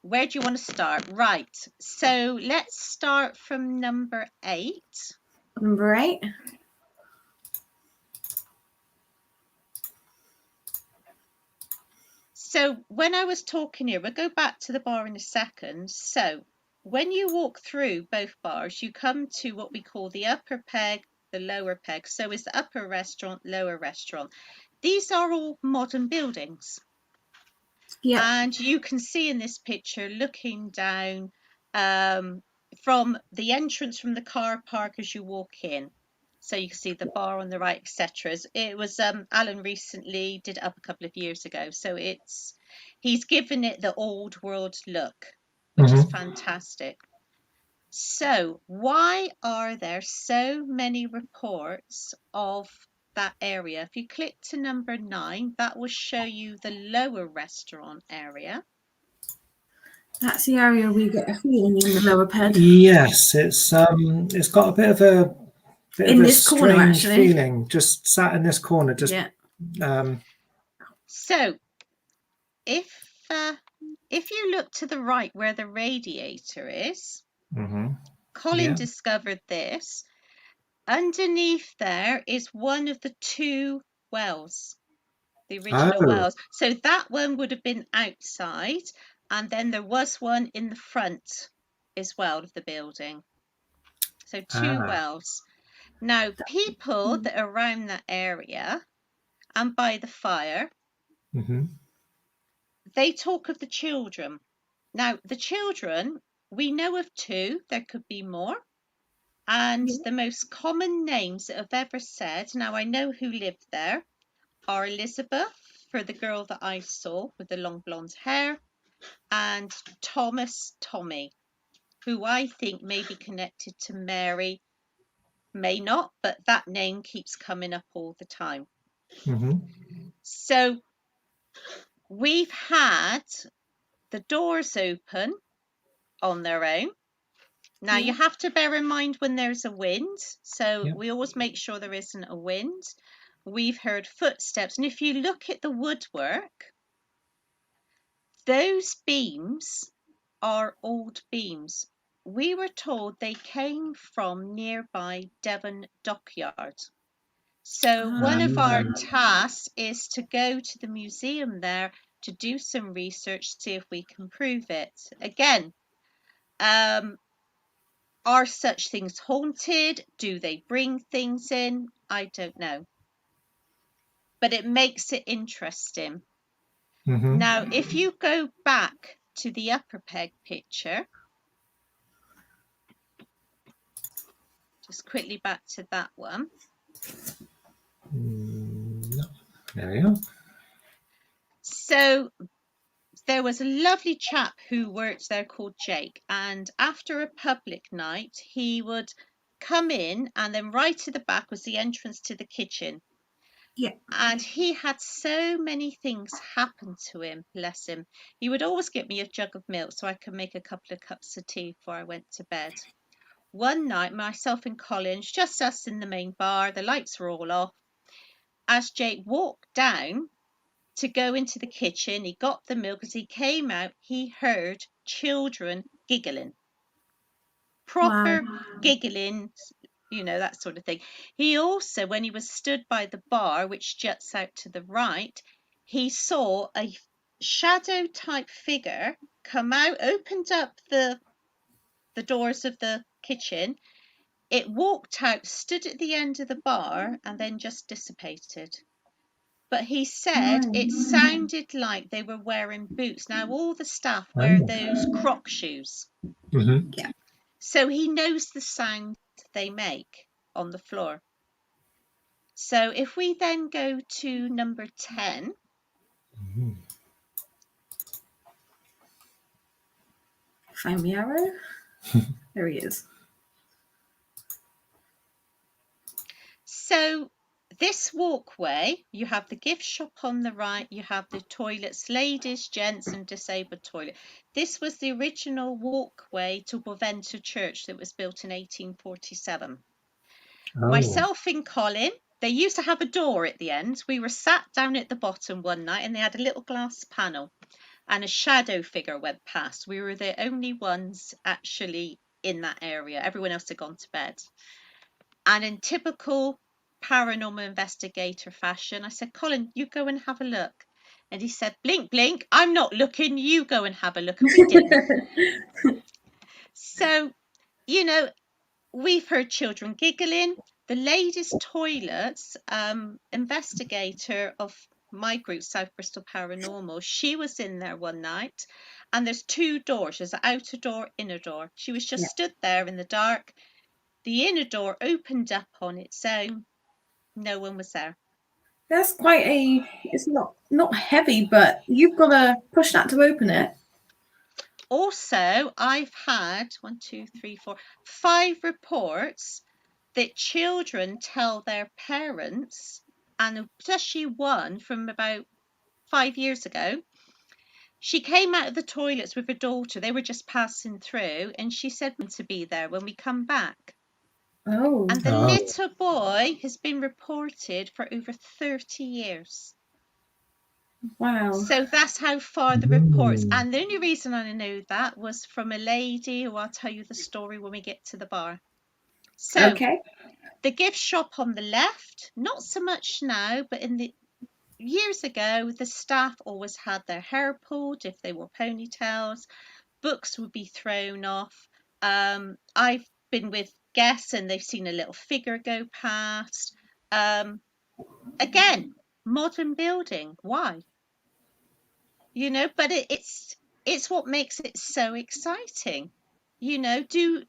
where do you want to start? Right. So let's start from number 8. Number 8. So when I was talking here, we'll go back to the bar in a second. So when you walk through both bars, you come to what we call the upper peg, the lower peg. So it's the upper restaurant, lower restaurant. These are all modern buildings. Yeah. And you can see in this picture, looking down from the entrance from the car park as you walk in. So you can see the bar on the right, etc. It was Alan recently did it up a couple of years ago. So he's given it the old world look, which is fantastic. So why are there so many reports of that area? If you click to number 9, that will show you the lower restaurant area. That's the area we get a feeling in the lower peg. Yes, it's got a bit of a strange feeling, just sat in this corner. Just so if you look to the right where the radiator is, Colin discovered this. Underneath there is one of the 2 wells, the original wells. So that one would have been outside, and then there was one in the front as well of the building. So 2 wells. Now, people that are around that area and by the fire, they talk of the children. Now, the children, we know of 2, there could be more. And the most common names that have ever said, now I know who lived there, are Elizabeth, for the girl that I saw with the long blonde hair, and Thomas Tommy, who I think may be connected to Mary, may not, but that name keeps coming up all the time. So we've had the doors open on their own. Now, you have to bear in mind when there's a wind, so we always make sure there isn't a wind. We've heard footsteps, and if you look at the woodwork, those beams are old beams. We were told they came from nearby Devon dockyard. So one of our tasks is to go to the museum there to do some research, see if we can prove it. Again, are such things haunted? Do they bring things in? I don't know. But it makes it interesting. Now, if you go back to the upper peg picture, just quickly back to that one. There we are. So there was a lovely chap who worked there called Jake, and after a public night, he would come in, and then right at the back was the entrance to the kitchen. Yeah. And he had so many things happen to him, bless him. He would always get me a jug of milk so I could make a couple of cups of tea before I went to bed. One night, myself and Colin, just us in the main bar, the lights were all off. As Jake walked down to go into the kitchen, he got the milk. As he came out, he heard children giggling. Proper giggling, you know, that sort of thing. He also, when he was stood by the bar, which juts out to the right, he saw a shadow type figure come out, opened up the doors of the kitchen. It walked out, stood at the end of the bar, and then just dissipated. But he said it sounded like they were wearing boots. Now, all the staff wear those Croc shoes. Yeah. So he knows the sound they make on the floor. So if we then go to number 10. Find the arrow. There he is. So this walkway, you have the gift shop on the right, you have the toilets, ladies, gents and disabled toilet. This was the original walkway to Boventure Church that was built in 1847. Myself and Colin, they used to have a door at the end. We were sat down at the bottom one night and they had a little glass panel and a shadow figure went past. We were the only ones actually in that area. Everyone else had gone to bed. And in typical paranormal investigator fashion, I said, Colin, you go and have a look. And he said, blink, blink, I'm not looking, you go and have a look. And we didn't. So, you know, we've heard children giggling. The ladies' toilets investigator of my group, South Bristol Paranormal, she was in there one night. And there's two doors. There's an outer door, inner door. She was just stood there in the dark. The inner door opened up on its own. No one was there. That's quite it's not heavy, but you've got to push that to open it. Also, I've had 5 reports that children tell their parents, and especially one from about 5 years ago, she came out of the toilets with her daughter. They were just passing through, and she said to be there when we come back. And the little boy has been reported for over 30 years. Wow. So that's how far the reports. And the only reason I know that was from a lady who I'll tell you the story when we get to the bar. So the gift shop on the left, not so much now, but in the years ago, the staff always had their hair pulled if they wore ponytails. Books would be thrown off. I've been with guests and they've seen a little figure go past. Again, modern building. Why? You know, but it's what makes it so exciting. You know, do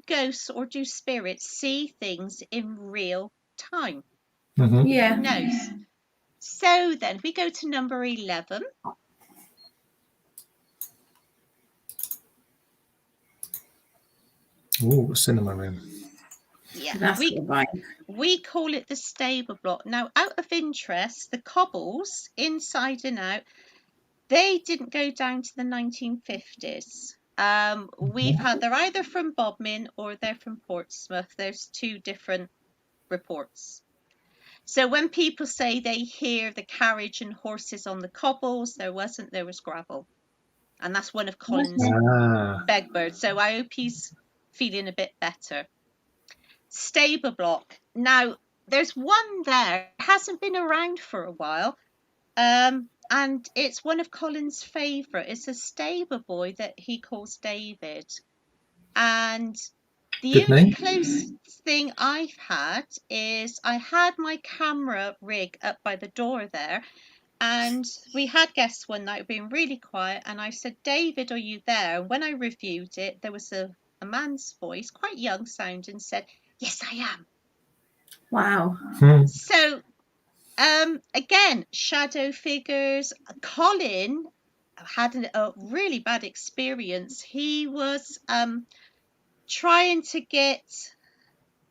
ghosts or do spirits see things in real time? Yeah. Who knows? So then we go to number 11. Oh, cinema room. Yeah, that's we call it the stable block. Now, out of interest, the cobbles inside and out, They didn't go down to the 1950s. They're either from Bodmin or they're from Portsmouth. There's two different reports. So when people say they hear the carriage and horses on the cobbles, there wasn't, there was gravel. And that's one of Colin's beg birds. So I hope he's feeling a bit better. Stable block. Now, there's one there, hasn't been around for a while. And it's one of Colin's favourite. It's a stable boy that he calls David. And the only close thing I've had is I had my camera rig up by the door there, and we had guests one night being really quiet, and I said, David, are you there? And when I reviewed it, there was a man's voice, quite young sounding, said, yes, I am. Wow. So again, shadow figures. Colin had a really bad experience. He was trying to get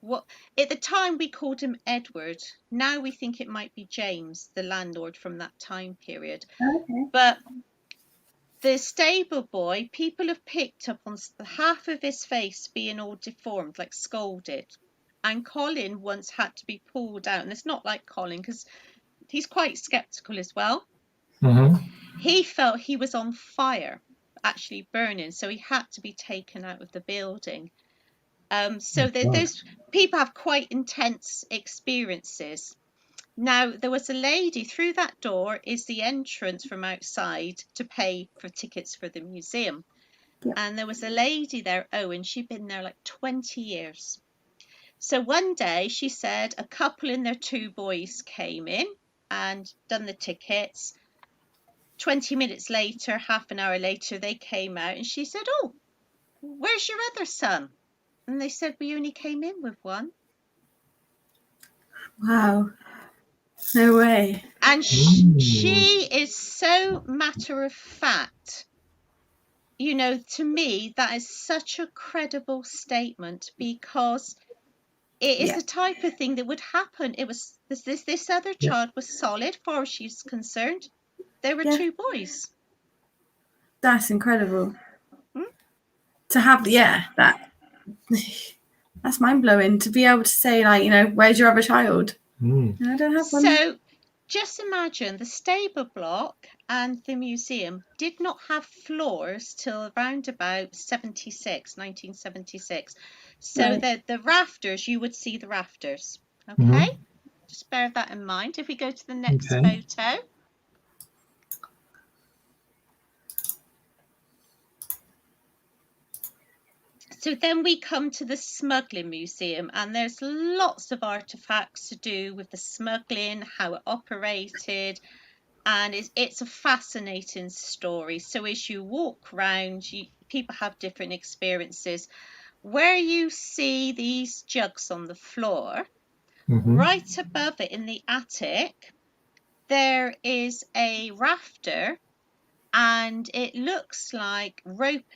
what at the time we called him Edward. Now we think it might be James, the landlord from that time period. Okay. But the stable boy, people have picked up on the half of his face being all deformed, like scalded. And Colin once had to be pulled out. And it's not like Colin, because he's quite sceptical as well. He felt he was on fire, actually burning, so he had to be taken out of the building. So there's people have quite intense experiences. Now, there was a lady through that door is the entrance from outside to pay for tickets for the museum. Yep. And there was a lady there, and she'd been there like 20 years. So one day she said a couple and their two boys came in and done the tickets. 20 minutes later, half an hour later, they came out and she said, oh, where's your other son? And they said, we only came in with one. Wow. No way. And she is so matter of fact. You know, to me, that is such a credible statement because it is the type of thing that would happen. It was this other child was solid, far as she's concerned. There were two boys. That's incredible. To have, that's mind blowing to be able to say, like, you know, where's your other child? I don't have one. So just imagine the stable block and the museum did not have floors till around about 1976. So the rafters, you would see the rafters. Okay? Just bear that in mind. If we go to the next photo. So then we come to the smuggling museum, and there's lots of artifacts to do with the smuggling, how it operated, and it's a fascinating story. So as you walk around, people have different experiences. Where you see these jugs on the floor, right above it in the attic, there is a rafter, and it looks like rope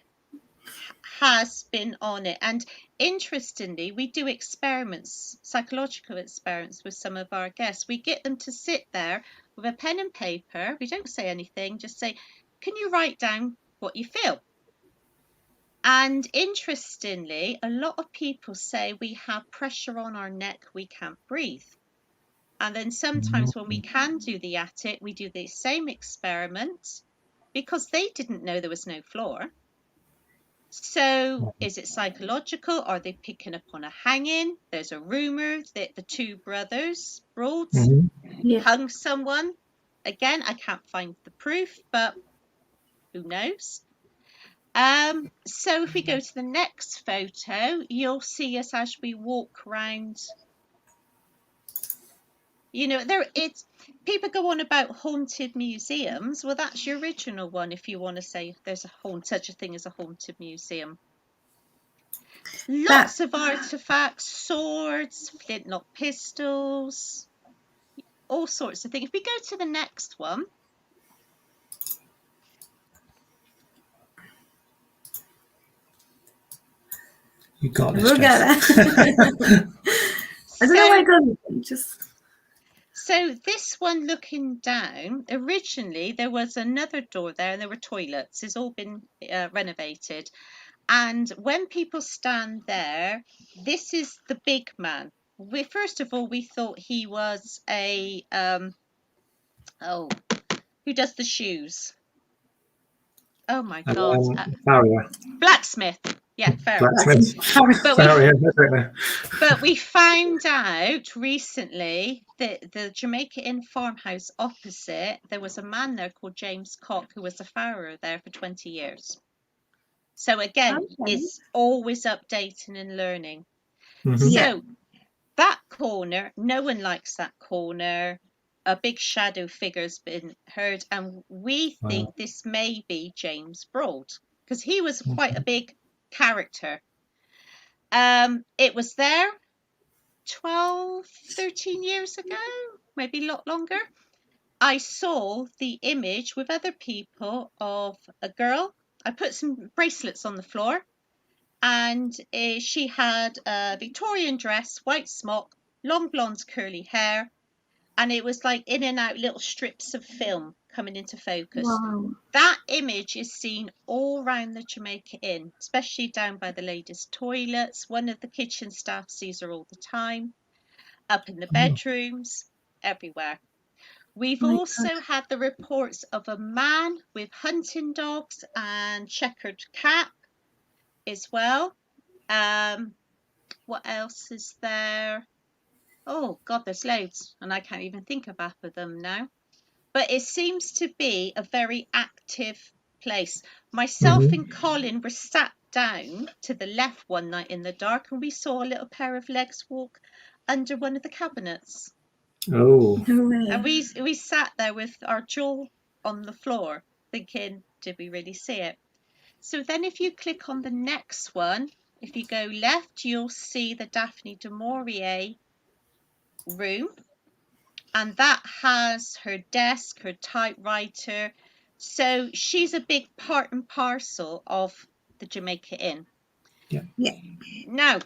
has been on it. And interestingly, we do experiments, psychological experiments with some of our guests. We get them to sit there with a pen and paper. We don't say anything, just say, can you write down what you feel? And interestingly, a lot of people say we have pressure on our neck, we can't breathe. And then sometimes when we can do the attic, we do the same experiment because they didn't know there was no floor. So is it psychological? Are they picking up on a hanging? There's a rumour that the two brothers, Broads, hung someone. Again, I can't find the proof, but who knows? So if we go to the next photo, you'll see us as we walk around. You know, people go on about haunted museums. Well, that's your original one if you want to say there's such a thing as a haunted museum. Lots of artifacts, swords, flintlock pistols, all sorts of things. If we go to the next one. You got this. We'll get it. I don't know why it doesn't. So this one looking down, originally there was another door there and there were toilets. It's all been renovated. And when people stand there, this is the big man. First of all, we thought he was a, who does the shoes? Oh my God. Farrier. Blacksmith. Yeah, fair. Blacksmith. But we found out recently that the Jamaica Inn farmhouse opposite, there was a man there called James Cock who was a farrier there for 20 years. So again, it's always updating and learning. So that corner, no one likes that corner. A big shadow figure's been heard, and we think this may be James Broad because he was quite a big character. It was there 12, 13 years ago, maybe a lot longer. I saw the image with other people of a girl. I put some bracelets on the floor, and she had a Victorian dress, white smock, long blonde curly hair, and it was like in and out little strips of film coming into focus. Wow. That image is seen all around the Jamaica Inn, especially down by the ladies' toilets. One of the kitchen staff sees her all the time, up in the bedrooms, everywhere. We've also had the reports of a man with hunting dogs and checkered cap as well. What else is there? Oh God, there's loads, and I can't even think of half of them now. But it seems to be a very active place. Myself and Colin were sat down to the left one night in the dark, and we saw a little pair of legs walk under one of the cabinets. Oh. And we sat there with our jaw on the floor, thinking, did we really see it? So then if you click on the next one, if you go left, you'll see the Daphne du Maurier room, and that has her desk, her typewriter. So she's a big part and parcel of the Jamaica Inn. Yeah. Now,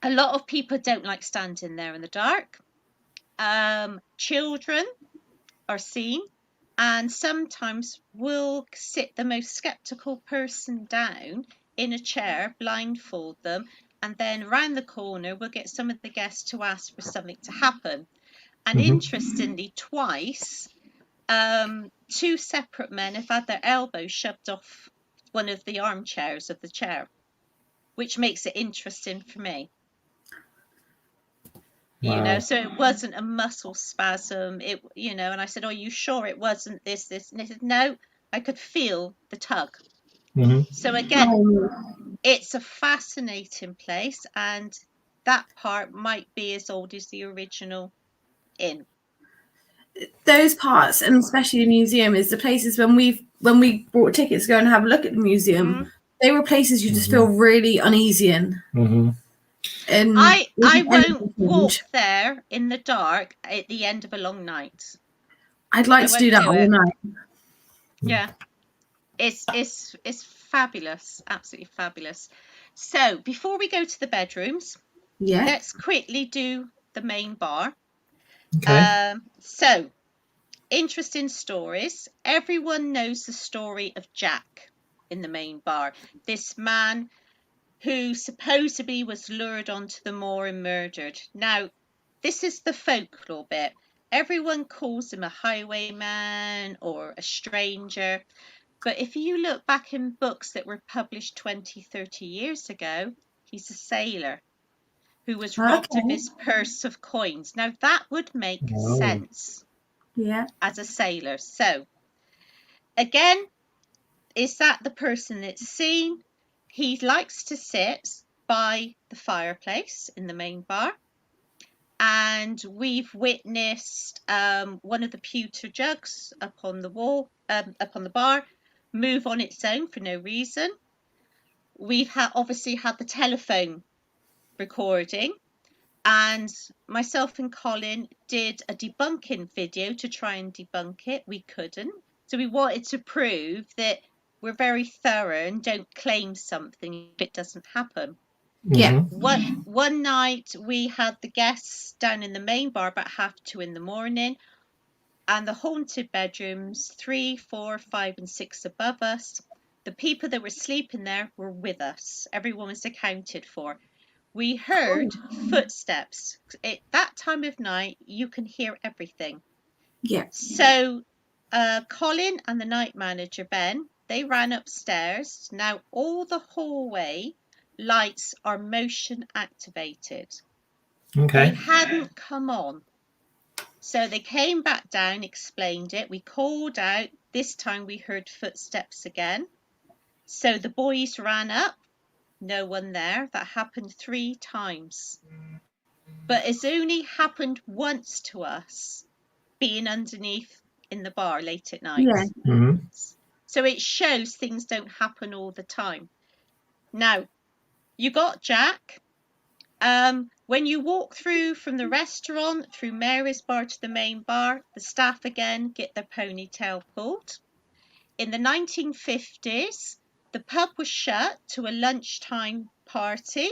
a lot of people don't like standing there in the dark. Children are seen, and sometimes we'll sit the most skeptical person down in a chair, blindfold them, and then round the corner we'll get some of the guests to ask for something to happen. And interestingly, twice, two separate men have had their elbows shoved off one of the armchairs of the chair, which makes it interesting for me. Wow. You know, so it wasn't a muscle spasm. And I said, "Are you sure it wasn't this?" And they said, "No, I could feel the tug." So again, it's a fascinating place, and that part might be as old as the original inn. Those parts, and especially the museum, is the places when we bought tickets to go and have a look at the museum. They were places you just feel really uneasy in. And I won't walk there in the dark at the end of a long night. I'd like to do that all night. Yeah, it's fabulous, absolutely fabulous. So before we go to the bedrooms, let's quickly do the main bar. Okay. So interesting stories. Everyone knows the story of Jack in the main bar. This man who supposedly was lured onto the moor and murdered. Now, this is the folklore bit. Everyone calls him a highwayman or a stranger. But if you look back in books that were published 20, 30 years ago, he's a sailor who was robbed of his purse of coins. Now, that would make sense as a sailor. So, again, is that the person that's seen? He likes to sit by the fireplace in the main bar, and we've witnessed one of the pewter jugs up on the wall, up on the bar, move on its own for no reason. We've obviously had the telephone recording, and myself and Colin did a debunking video to try and debunk it. We couldn't, so we wanted to prove that we're very thorough and don't claim something if it doesn't happen. Yeah. One night we had the guests down in the main bar about 2:30 in the morning, and the haunted bedrooms 3, 4, 5, and 6 above us. The people that were sleeping there were with us. Everyone was accounted for. We heard footsteps. At that time of night, you can hear everything. Yeah. So Colin and the night manager, Ben, they ran upstairs. Now all the hallway lights are motion activated. Okay. They hadn't come on. So they came back down, explained it. We called out. This time we heard footsteps again. So the boys ran up. No one there. That happened 3 times. But it's only happened once to us, being underneath in the bar late at night. Yeah. Mm-hmm. So it shows things don't happen all the time. Now, you got Jack. When you walk through from the restaurant through Mary's bar to the main bar, the staff again get their ponytail pulled. In the 1950s, the pub was shut to a lunchtime party.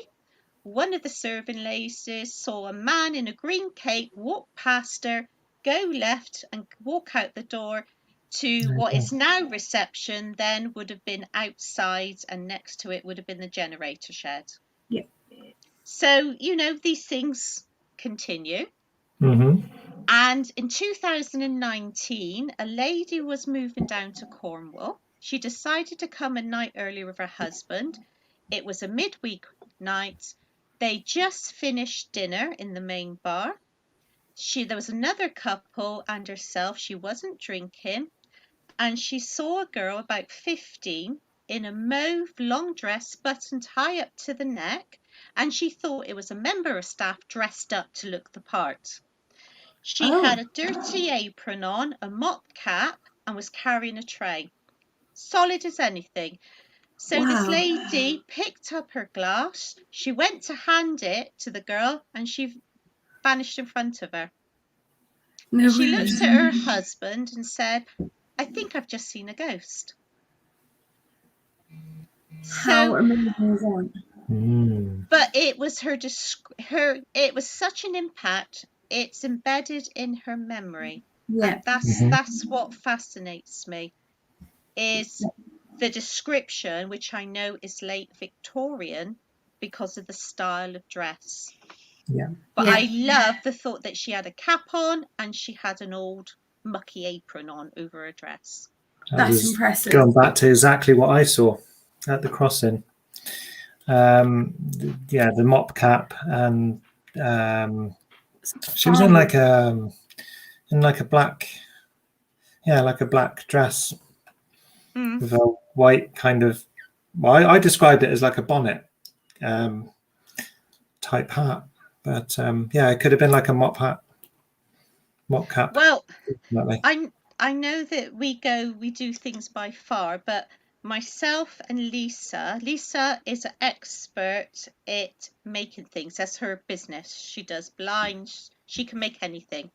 One of the serving ladies saw a man in a green cape walk past her, go left and walk out the door to what is now reception, then would have been outside, and next to it would have been the generator shed. Yeah. So, these things continue. Mm-hmm. And in 2019, a lady was moving down to Cornwall. She decided to come a night earlier with her husband. It was a midweek night. They just finished dinner in the main bar. There was another couple and herself. She wasn't drinking. And she saw a girl about 15 in a mauve long dress buttoned high up to the neck. And she thought it was a member of staff dressed up to look the part. She had a dirty apron on, a mop cap, and was carrying a tray. Solid as anything. So this lady picked up her glass. She went to hand it to the girl, and she vanished in front of her. No, And she looked at her husband and said, "I think I've just seen a ghost." How amazing is that? But it was it was such an impact. It's embedded in her memory. Yeah. And that's what fascinates me, is the description, which I know is late Victorian because of the style of dress. Yeah. But I love the thought that she had a cap on and she had an old mucky apron on over her dress. That's impressive. Going back to exactly what I saw at the crossing. The mop cap, and she was in like a black, like a black dress with a white kind of. Well, I described it as like a bonnet type hat, but it could have been like a mop cap. Well, I know that we do things by far, but myself and Lisa is an expert at making things. That's her business. She does blinds. She can make anything.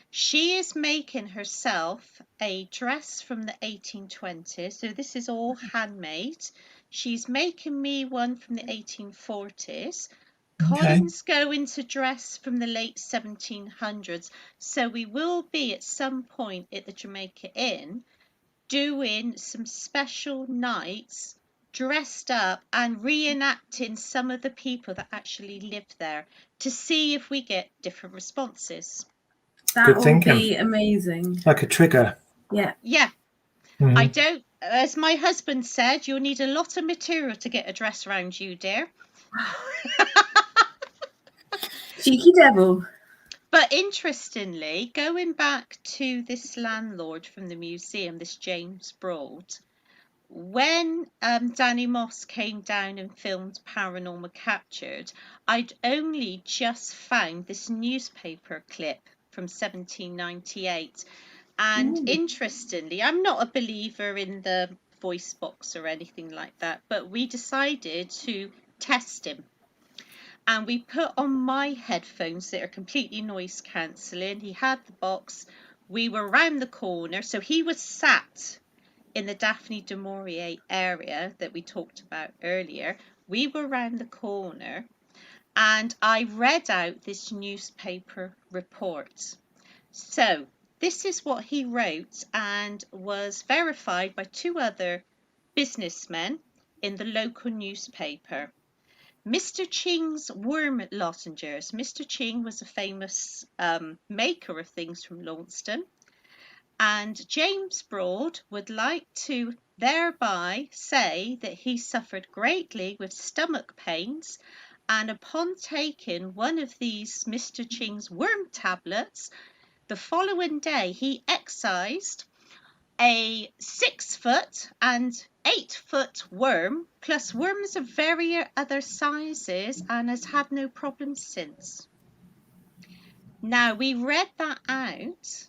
She is making herself a dress from the 1820s. So this is all handmade. She's making me one from the 1840s. Colin's going to dress from the late 1700s. So we will be at some point at the Jamaica Inn doing some special nights dressed up and reenacting some of the people that actually lived there to see if we get different responses. That would be amazing. Like a trigger. Yeah. Yeah. I don't, as my husband said, you'll need a lot of material to get a dress around you, dear. Cheeky devil. But interestingly, going back to this landlord from the museum, this James Broad, when Danny Moss came down and filmed Paranormal Captured, I'd only just found this newspaper clip from 1798. And interestingly, I'm not a believer in the voice box or anything like that, but we decided to test him. And we put on my headphones that are completely noise cancelling. He had the box. We were round the corner. So he was sat in the Daphne du Maurier area that we talked about earlier. we were round the corner, and I read out this newspaper report. So this is what he wrote, and was verified by 2 other businessmen in the local newspaper. Mr. Ching's worm lozenges. Mr. Ching was a famous maker of things from Launceston, and James Broad would like to thereby say that he suffered greatly with stomach pains, and upon taking one of these Mr. Ching's worm tablets, the following day he excised a 6-foot and 8-foot worm, plus worms of various other sizes, and has had no problems since. Now, we read that out,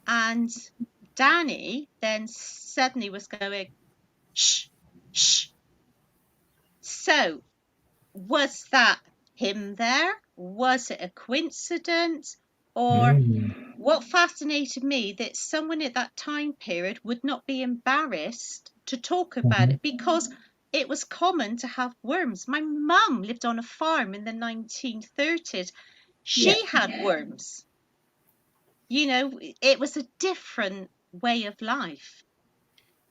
and Danny then suddenly was going, shh, shh. So, was that him there? Was it a coincidence? Or what fascinated me, that someone at that time period would not be embarrassed to talk about it, because it was common to have worms. My mum lived on a farm in the 1930s. She had worms. You know, it was a different way of life.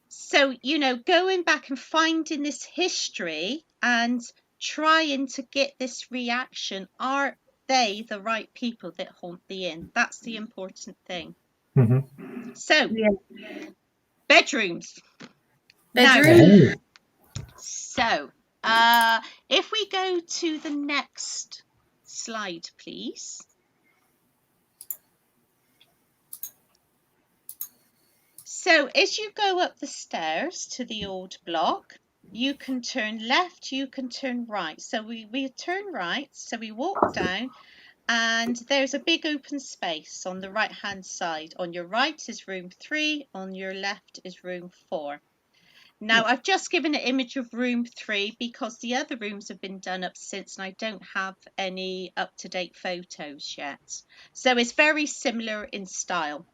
So, you know, going back and finding this history and trying to get this reaction, are they the right people that haunt the inn? That's the important thing. So, bedrooms. Bedroom. Now, so, if we go to the next slide, please. So, as you go up the stairs to the old block, you can turn left, you can turn right. So we turn right, so we walk down, and there's a big open space on the right hand side. On your right is room 3, on your left is room 4. Now, I've just given an image of room 3 because the other rooms have been done up since, and I don't have any up-to-date photos yet. So it's very similar in style.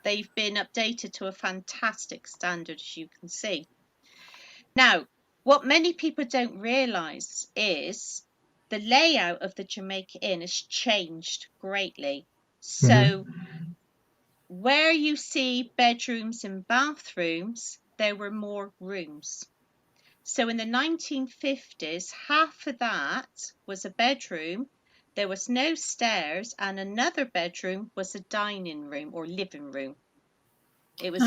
They've been updated to a fantastic standard, as you can see. Now, what many people don't realise is the layout of the Jamaica Inn has changed greatly. So where you see bedrooms and bathrooms, there were more rooms. So in the 1950s, half of that was a bedroom. There was no stairs, and another bedroom was a dining room or living room. It was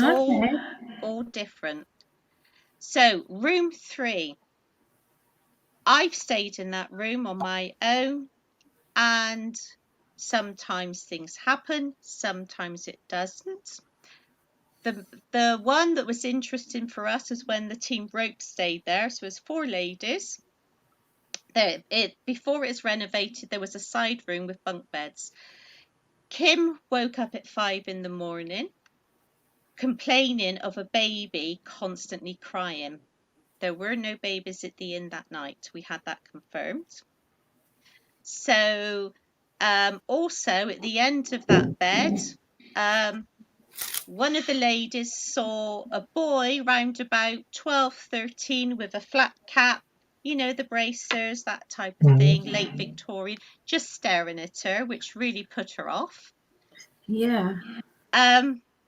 all different. So room 3, I've stayed in that room on my own, and sometimes things happen, sometimes it doesn't. The one that was interesting for us was when the team rope stayed there. So it was 4 ladies. Before it was renovated, there was a side room with bunk beds. Kim woke up at 5 in the morning complaining of a baby constantly crying. There were no babies at the inn that night. We had that confirmed. So also at the end of that bed, one of the ladies saw a boy round about 12, 13 with a flat cap, you know, the bracers, that type of thing, late Victorian, just staring at her, which really put her off. Yeah.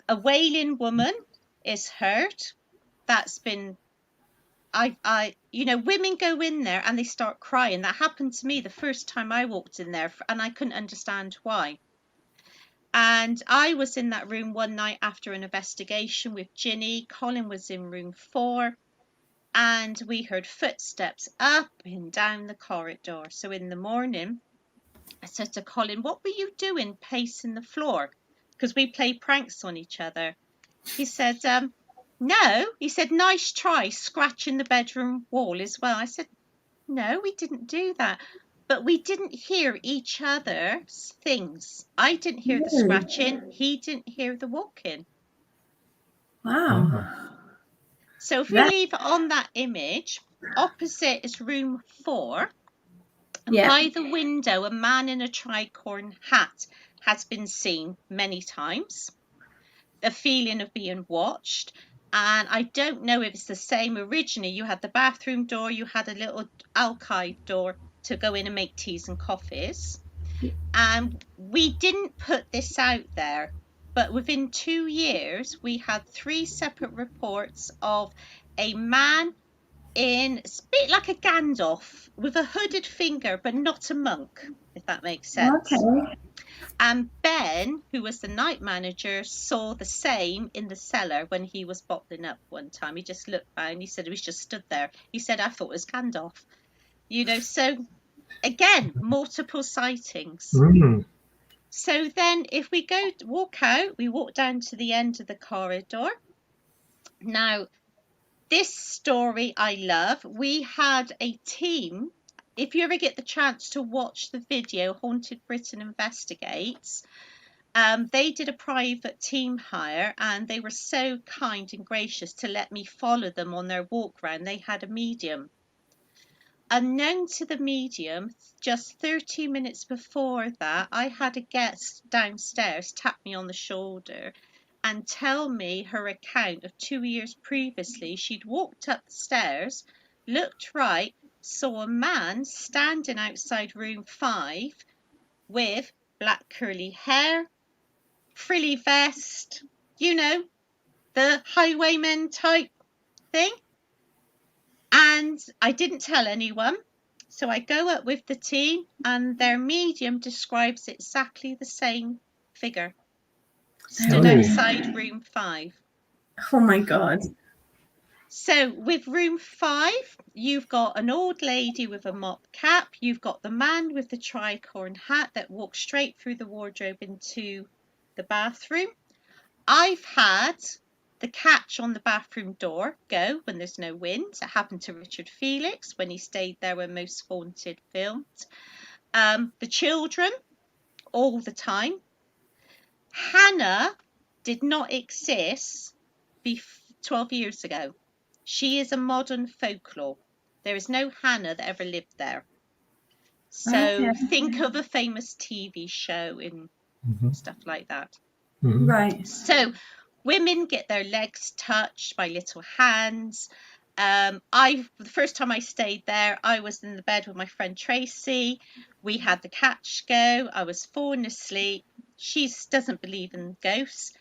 A wailing woman is heard. That's been, you know, women go in there and they start crying. That happened to me the first time I walked in there, and I couldn't understand why. And I was in that room one night after an investigation with Ginny. Colin was in room 4, and we heard footsteps up and down the corridor. So in the morning, I said to Colin, "What were you doing pacing the floor?" Because we play pranks on each other. He said, "No." He said, "Nice try scratching the bedroom wall as well." I said, "No, we didn't do that." But we didn't hear each other's things. I didn't hear the scratching. He didn't hear the walking. Wow. So if we leave it on that image, opposite is room 4. And by the window, a man in a tricorn hat has been seen many times. A feeling of being watched. And I don't know if it's the same. Originally, you had the bathroom door, you had a little alcove door to go in and make teas and coffees. And we didn't put this out there, but within 2 years, we had 3 separate reports of a man in a bit like a Gandalf with a hooded finger, but not a monk, if that makes sense. Okay. And Ben, who was the night manager, saw the same in the cellar when he was bottling up one time. He just looked around. He said he was just stood there. He said, I thought it was Gandalf. You know, so again, multiple sightings. Mm. So then if we walk out, we walk down to the end of the corridor. Now, this story I love. We had a team. If you ever get the chance to watch the video, Haunted Britain Investigates, they did a private team hire, and they were so kind and gracious to let me follow them on their walk round. They had a medium. Unknown to the medium, just 30 minutes before that, I had a guest downstairs tap me on the shoulder and tell me her account of 2 years previously. She'd walked up the stairs, looked right, saw a man standing outside room 5 with black curly hair, frilly vest, you know, the highwayman type thing. And I didn't tell anyone. So I go up with the team, and their medium describes exactly the same figure. Stood outside room 5. Oh my God. So with room 5, you've got an old lady with a mop cap. You've got the man with the tricorn hat that walks straight through the wardrobe into the bathroom. I've had the catch on the bathroom door go when there's no wind. It happened to Richard Felix when he stayed there when Most Haunted filmed. The children all the time. Hannah did not exist 12 years ago. She is a modern folklore. There is no Hannah that ever lived there. So think of a famous TV show and stuff like that. Mm-hmm. Right. So women get their legs touched by little hands. The first time I stayed there, I was in the bed with my friend Tracy. We had the catch go. I was falling asleep. She doesn't believe in ghosts.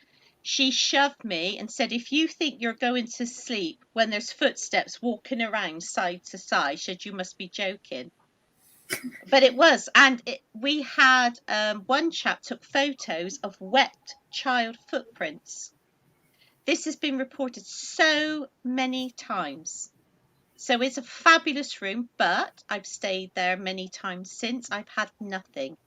She shoved me and said, if you think you're going to sleep when there's footsteps walking around side to side, she said, you must be joking. But it was. And we had one chap took photos of wet child footprints. This has been reported so many times. So it's a fabulous room, but I've stayed there many times since. I've had nothing.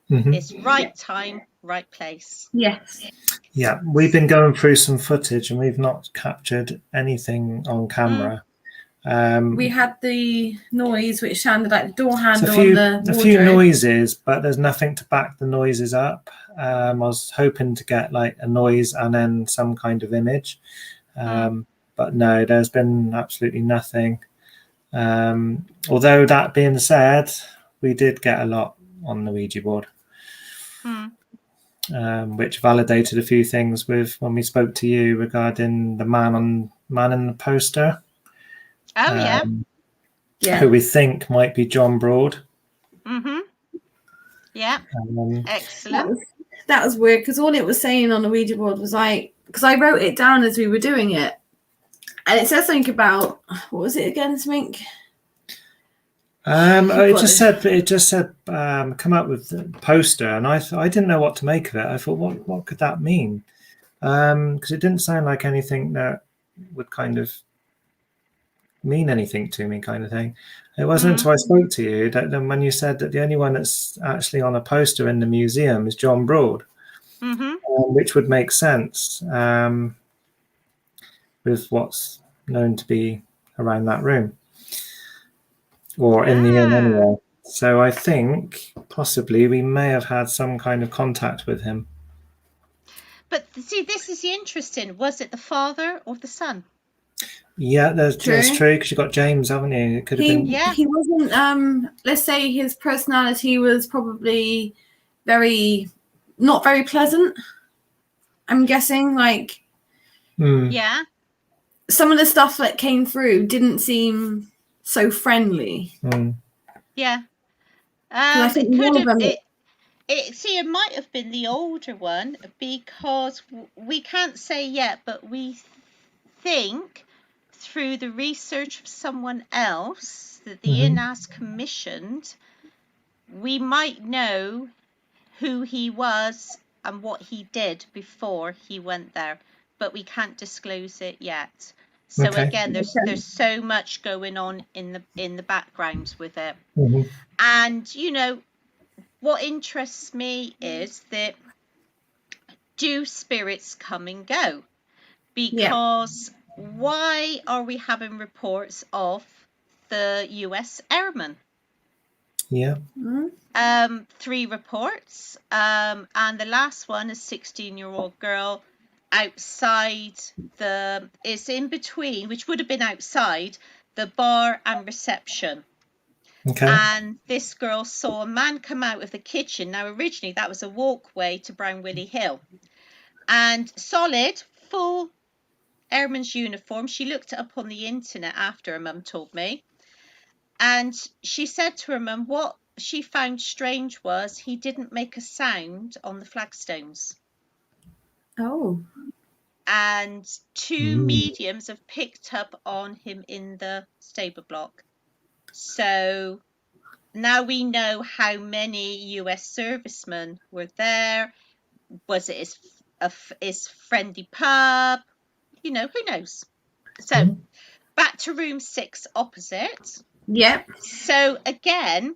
Mm-hmm. It's right time, right place. Yes. Yeah, we've been going through some footage and we've not captured anything on camera. We had the noise which sounded like the door handle a few, on the a few wardrobe. noises, but there's nothing to back the noises up. I was hoping to get like a noise and then some kind of image, but no, there's been absolutely nothing. Although that being said, we did get a lot on the Ouija board, which validated a few things with when we spoke to you regarding the man in the poster. Oh, yeah. Who we think might be John Broad. Mm-hmm. Yeah. Excellent. That was weird because all it was saying on the Ouija board was like, because I wrote it down as we were doing it, and it says something about, what was it again, Smink? It just said come up with the poster, and I didn't know what to make of it. I thought, what could that mean? Because it didn't sound like anything that would kind of mean anything to me, kind of thing. It wasn't until I spoke to you that then when you said that the only one that's actually on a poster in the museum is John Broad, which would make sense with what's known to be around that room or in the inn anyway. So I think possibly we may have had some kind of contact with him. But see, this is interesting. Was it the father or the son? Yeah, that's true, because you've got James, haven't you? It could have been. Yeah. He wasn't, let's say his personality was probably not very pleasant. I'm guessing, like. Yeah. some of the stuff that came through didn't seem so friendly. Yeah. I think It could one of have. them. It might have been the older one, because we can't say yet, but we think through the research of someone else that the Inn has commissioned, we might know who he was and what he did before he went there, but we can't disclose it yet. So again, there's so much going on in the background with it. And you know, what interests me is that, do spirits come and go? Because why are we having reports of the US airmen? Yeah. 3 reports, and the last one, a 16-year-old girl outside it's in between, which would have been outside the bar and reception. Okay. And this girl saw a man come out of the kitchen. Now, originally, that was a walkway to Brownwilly Hill. And solid, full airman's uniform. She looked it up on the internet after, her mum told me. And she said to her mum, what she found strange was he didn't make a sound on the flagstones. Oh. And 2 mediums have picked up on him in the stable block. So now we know how many US servicemen were there. Was it his friendly pub? You know, who knows? So back to room 6 opposite. Yep. So again,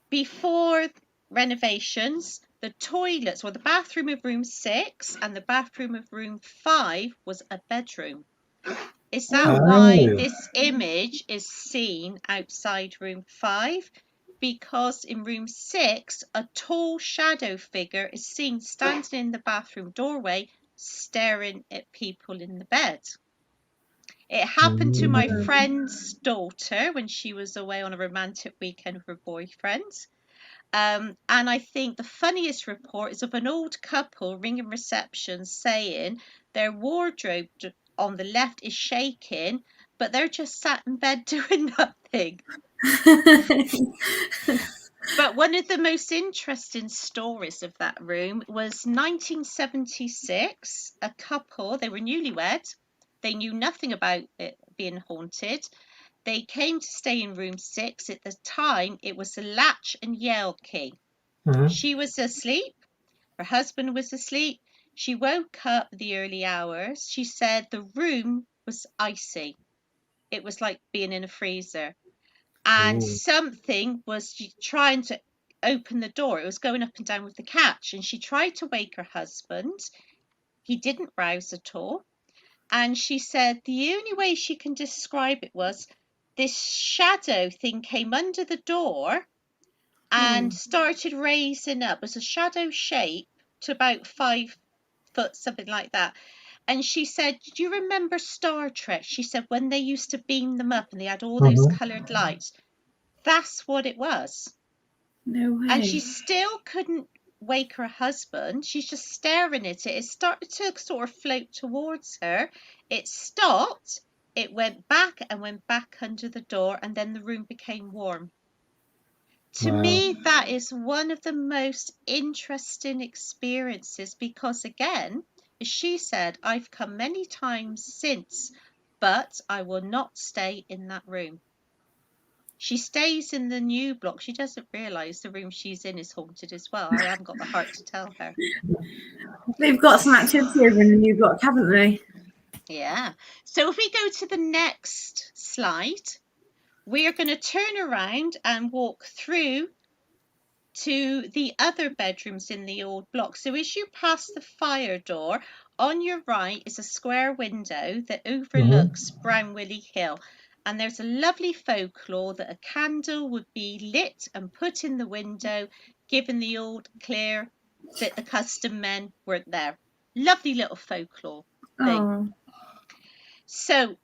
before renovations, the toilets, or the bathroom of room 6 and the bathroom of room 5 was a bedroom. Is that why this image is seen outside room 5? Because in room 6, a tall shadow figure is seen standing in the bathroom doorway, staring at people in the bed. It happened to my friend's daughter when she was away on a romantic weekend with her boyfriend. And I think the funniest report is of an old couple ringing reception saying their wardrobe on the left is shaking, but they're just sat in bed doing nothing. But one of the most interesting stories of that room was 1976. A couple, they were newlywed. They knew nothing about it being haunted. They came to stay in room 6. At the time, it was a latch and yell key. She was asleep. Her husband was asleep. She woke up the early hours. She said the room was icy. It was like being in a freezer. And something was trying to open the door. It was going up and down with the catch. And she tried to wake her husband. He didn't rouse at all. And she said the only way she can describe it was this shadow thing came under the door and started raising up as a shadow shape to about 5 foot, something like that. And she said, do you remember Star Trek? She said, when they used to beam them up and they had all those coloured lights. That's what it was. No way. And she still couldn't wake her husband. She's just staring at it. It started to sort of float towards her. It stopped. It went back and went back under the door, and then the room became warm. To me, that is one of the most interesting experiences because, again, as she said, I've come many times since, but I will not stay in that room. She stays in the new block. She doesn't realise the room she's in is haunted as well. I haven't got the heart to tell her. They've got some activity over in the new block, haven't they? Yeah. So if we go to the next slide, we are going to turn around and walk through to the other bedrooms in the old block. So as you pass the fire door, on your right is a square window that overlooks Brownwilly Hill. And there's a lovely folklore that a candle would be lit and put in the window, giving the old clear that the custom men weren't there. Lovely little folklore thing. Oh. So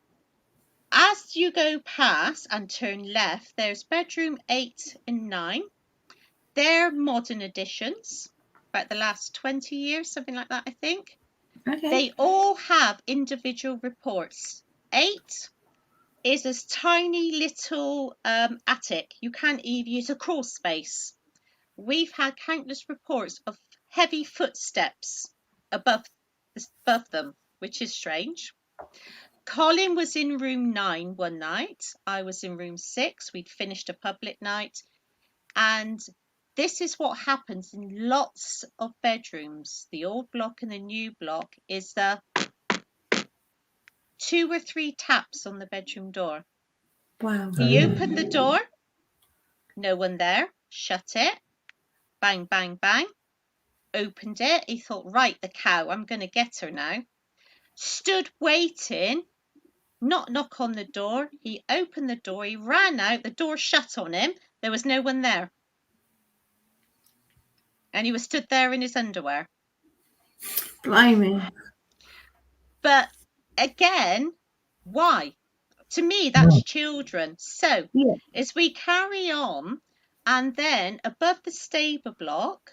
as you go past and turn left, there's bedroom 8 and 9. They're modern additions, about the last 20 years, something like that, I think. Okay. They all have individual reports. 8 is this tiny little attic. You can't even use a crawl space. We've had countless reports of heavy footsteps above them, which is strange. Colin was in room 9 one night. I was in room 6. We'd finished a public night. And this is what happens in lots of bedrooms. The old block and the new block is the 2 or 3 taps on the bedroom door. Wow. He opened the door. No one there. Shut it. Bang, bang, bang. Opened it. He thought, right, the cow. I'm going to get her now. Stood waiting. Not knock on the door. He opened the door. He ran out. The door shut on him. There was no one there. And he was stood there in his underwear. Blimey. But again, why? To me, that's children. So as we carry on, and then above the stable block,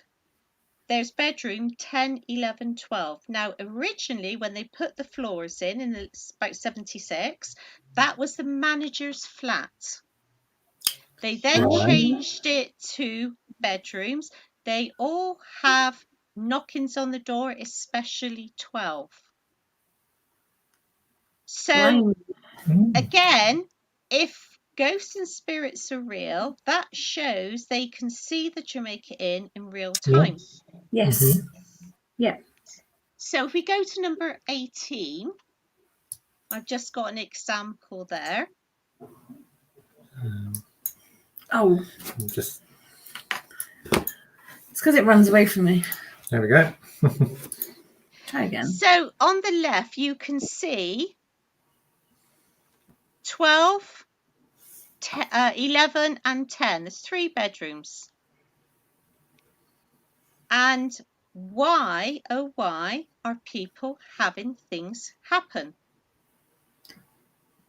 there's bedroom 10, 11, 12. Now, originally, when they put the floors in about 76, that was the manager's flat. They then changed it to bedrooms. They all have knockings on the door, especially 12. So, again, if ghosts and spirits are real, that shows they can see the Jamaica Inn in real time. Yes. Yeah. So if we go to number 18, I've just got an example there. Just it's because it runs away from me. there we go. Try again. So on the left, you can see 12, 11 and 10. There's 3 bedrooms. And why, oh why, are people having things happen?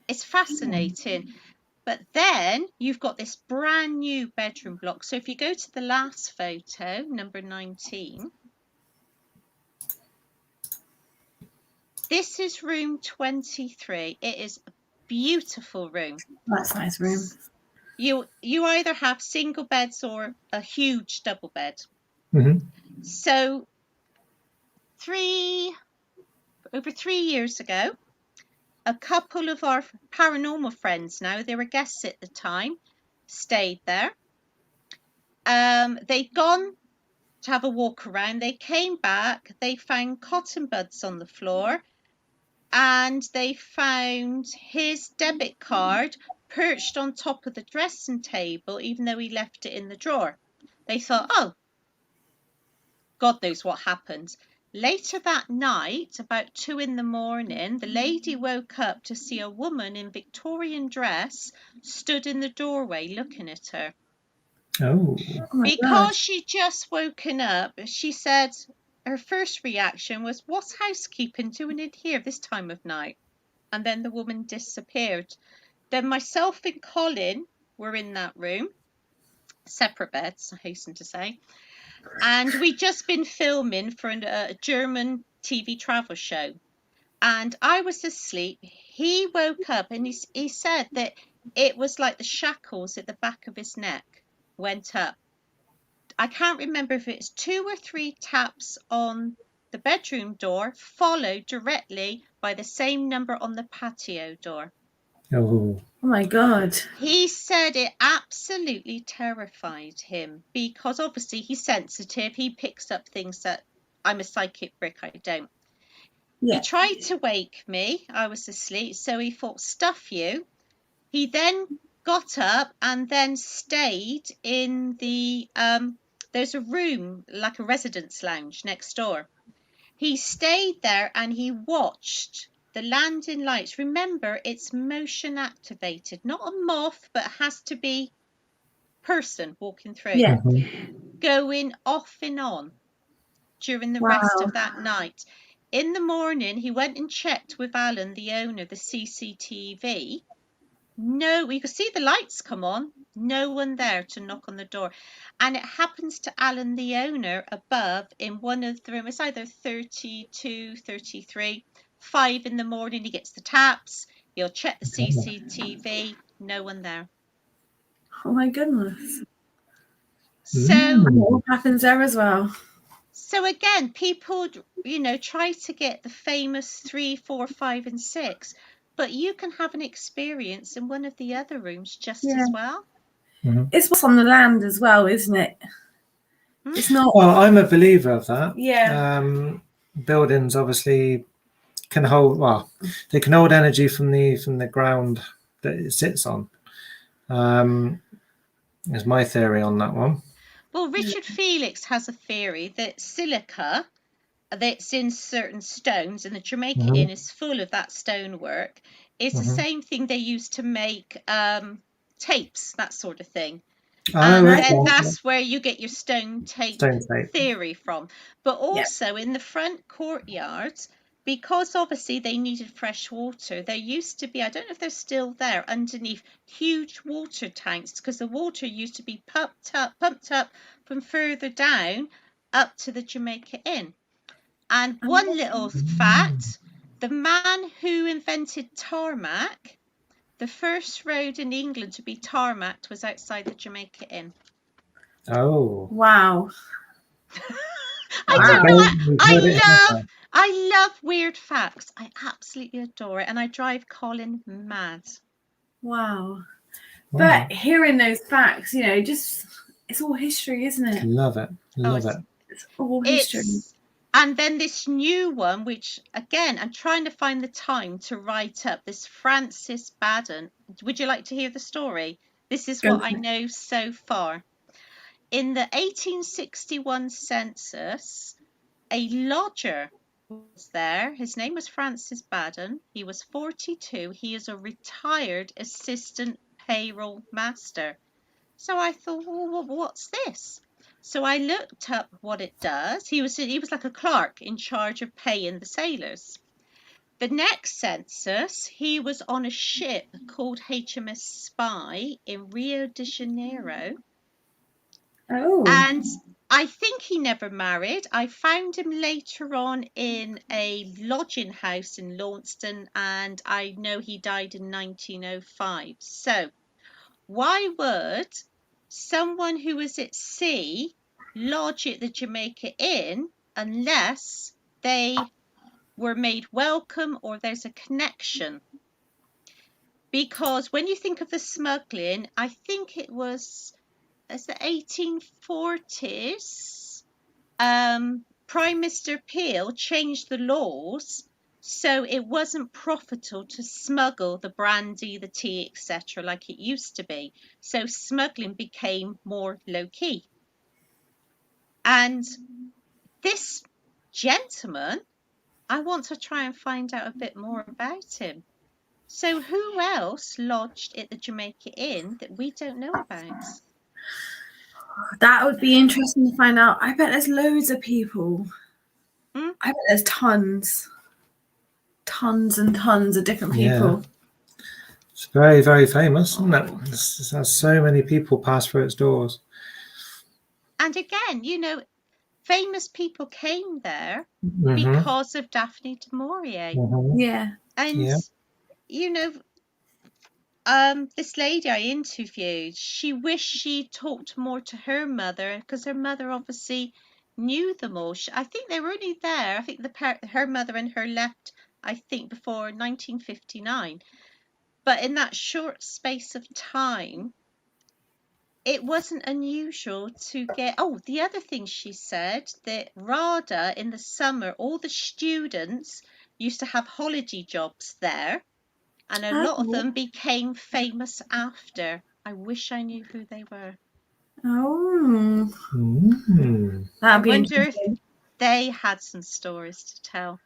It's fascinating. But then you've got this brand new bedroom block. So if you go to the last photo, number 19, this is room 23. It is a beautiful room. That's a nice room. You either have single beds or a huge double bed. So over 3 years ago, a couple of our paranormal friends now, they were guests at the time, stayed there. They'd gone to have a walk around. They came back. They found cotton buds on the floor. And they found his debit card perched on top of the dressing table, even though he left it in the drawer. They thought, oh, God knows what happened. Later that night, about 2 a.m, the lady woke up to see a woman in Victorian dress stood in the doorway looking at her. Oh because she'd just woken up, she said her first reaction was, what's housekeeping doing in here this time of night? And then the woman disappeared. Then myself and Colin were in that room, separate beds, I hasten to say. And we'd just been filming for a German TV travel show. And I was asleep. He woke up and he said that it was like the shackles at the back of his neck went up. I can't remember if it's 2 or 3 taps on the bedroom door, followed directly by the same number on the patio door. Oh my God. He said it absolutely terrified him because obviously he's sensitive. He picks up things that I'm a psychic brick, I don't. He tried to wake me. I was asleep. So he thought, stuff you. He then got up and then stayed in the, there's a room, like a residence lounge next door. He stayed there and he watched the landing lights. Remember, it's motion activated, not a moth, but it has to be person walking through. Going off and on during the rest of that night. In the morning, he went and checked with Alan, the owner, the CCTV. No, we could see the lights come on. No one there to knock on the door. And it happens to Alan, the owner, above in one of the rooms. It's either 32, 33, 5 in the morning. He gets the taps. You'll check the CCTV, no one there. Oh my goodness. So what happens there as well? So again, people, try to get the famous 3, 4, 5, and 6, but you can have an experience in one of the other rooms just as well. It's what's on the land as well, isn't it? It's not. Well, I'm a believer of that. Yeah. Buildings obviously can hold. Well, they can hold energy from the ground that it sits on. Is my theory on that one. Well, Richard Felix has a theory that silica that's in certain stones, and the Jamaica Inn is full of that stonework, is the same thing they use to make tapes, that sort of thing. And then that's where you get your stone tape theory from. But also in the front courtyard, because obviously they needed fresh water, there used to be, I don't know if they're still there, underneath huge water tanks, because the water used to be pumped up from further down up to the Jamaica Inn. And one little fact, the man who invented tarmac, the first road in England to be tarmacked was outside the Jamaica Inn. Oh. Wow. I love weird facts. I absolutely adore it. And I drive Colin mad. Wow. But hearing those facts, just, it's all history, isn't it? Love it. It's all history. And then this new one, which, again, I'm trying to find the time to write up, this Francis Baden. Would you like to hear the story? This is what I know so far. In the 1861 census, a lodger was there. His name was Francis Baden. He was 42. He is a retired assistant payroll master. So I thought, well, what's this? So I looked up what it does. He was like a clerk in charge of paying the sailors. The next census, he was on a ship called HMS Spy in Rio de Janeiro. Oh. And I think he never married. I found him later on in a lodging house in Launceston, and I know he died in 1905. So why would someone who was at sea lodge at the Jamaica Inn unless they were made welcome or there's a connection? Because when you think of the smuggling, I think it was as the 1840s, Prime Minister Peel changed the laws so it wasn't profitable to smuggle the brandy, the tea, etc. like it used to be. So smuggling became more low-key. And this gentleman, I want to try and find out a bit more about him. So who else lodged at the Jamaica Inn that we don't know about? That would be interesting to find out. I bet there's loads of people. I bet there's tons and tons of different people. Yeah. It's very, very famous, isn't it? It has so many people pass through its doors. And again, famous people came there because of Daphne du Maurier. Yeah. And, this lady I interviewed, she wished she talked more to her mother because her mother obviously knew them all. I think they were only there. I think her mother and her left, I think, before 1959. But in that short space of time, it wasn't unusual to get... Oh, the other thing she said, that RADA in the summer, all the students used to have holiday jobs there. And a lot of them became famous after. I wish I knew who they were. Oh. I wonder if they had some stories to tell.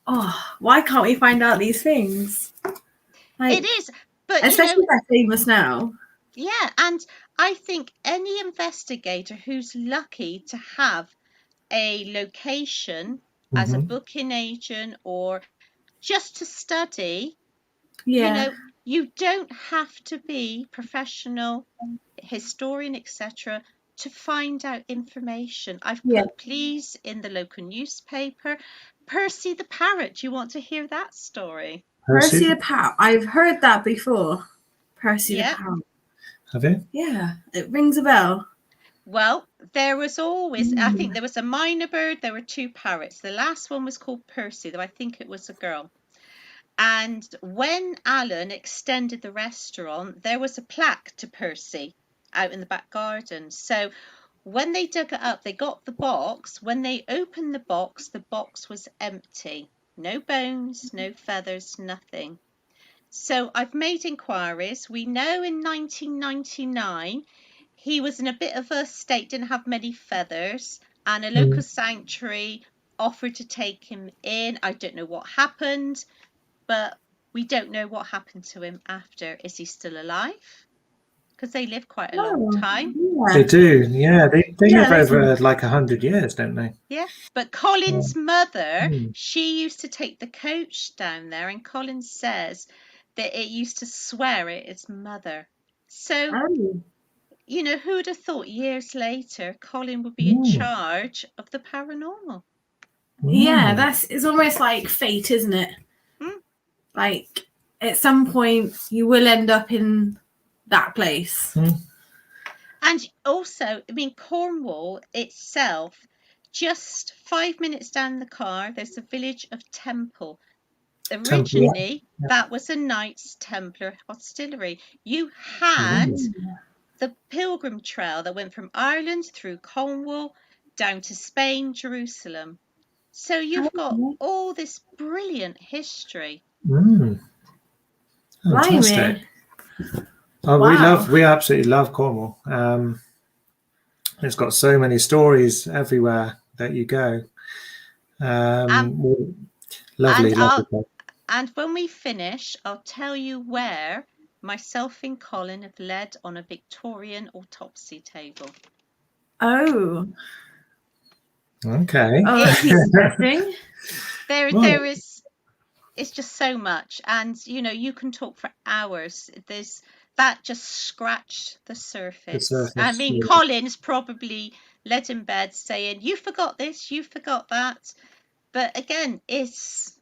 Oh, why can't we find out these things? It is, but especially they're famous now. Yeah, and I think any investigator who's lucky to have a location as a booking agent or just to study, you don't have to be professional, historian, etc., to find out information. I've put please in the local newspaper. Percy the parrot, do you want to hear that story? Percy the Power. I've heard that before. Percy the Yeah. Power. Have you? Yeah, it rings a bell. Well, there was always, I think there was a minor bird, there were two parrots. The last one was called Percy, though I think it was a girl. And when Alan extended the restaurant, there was a plaque to Percy out in the back garden. So when they dug it up, they got the box. When they opened the box was empty. No bones, no feathers, nothing. So I've made inquiries. We know in 1999 he was in a bit of a state, didn't have many feathers, and a local sanctuary offered to take him in. I don't know what happened, but we don't know what happened to him after. Is he still alive? Because they live quite a long time. Yeah. They do, yeah. They Yeah, live they over like 100 years, don't they? Yeah, but Colin's mother, she used to take the coach down there, and Colin says that it used to swear at its mother. So, Oh. you know, who would have thought years later Colin would be in charge of the paranormal? Yeah, it's almost like fate, isn't it? Like at some point you will end up in that place. And also, I mean, Cornwall itself, just 5 minutes down the car, there's a village of Temple. Originally, that was a Knights Templar hostelry. You had the Pilgrim Trail that went from Ireland through Cornwall down to Spain, Jerusalem. So you've got all this brilliant history. Fantastic. Oh, we absolutely love Cornwall. It's got so many stories everywhere that you go. Lovely. And when we finish, I'll tell you where myself and Colin have led on a Victorian autopsy table. Oh. Okay. Oh, that's interesting. There is, it's just so much. And, you know, you can talk for hours. That just scratched the surface. I mean, Colin's probably led in bed saying, you forgot this, you forgot that. But again, it's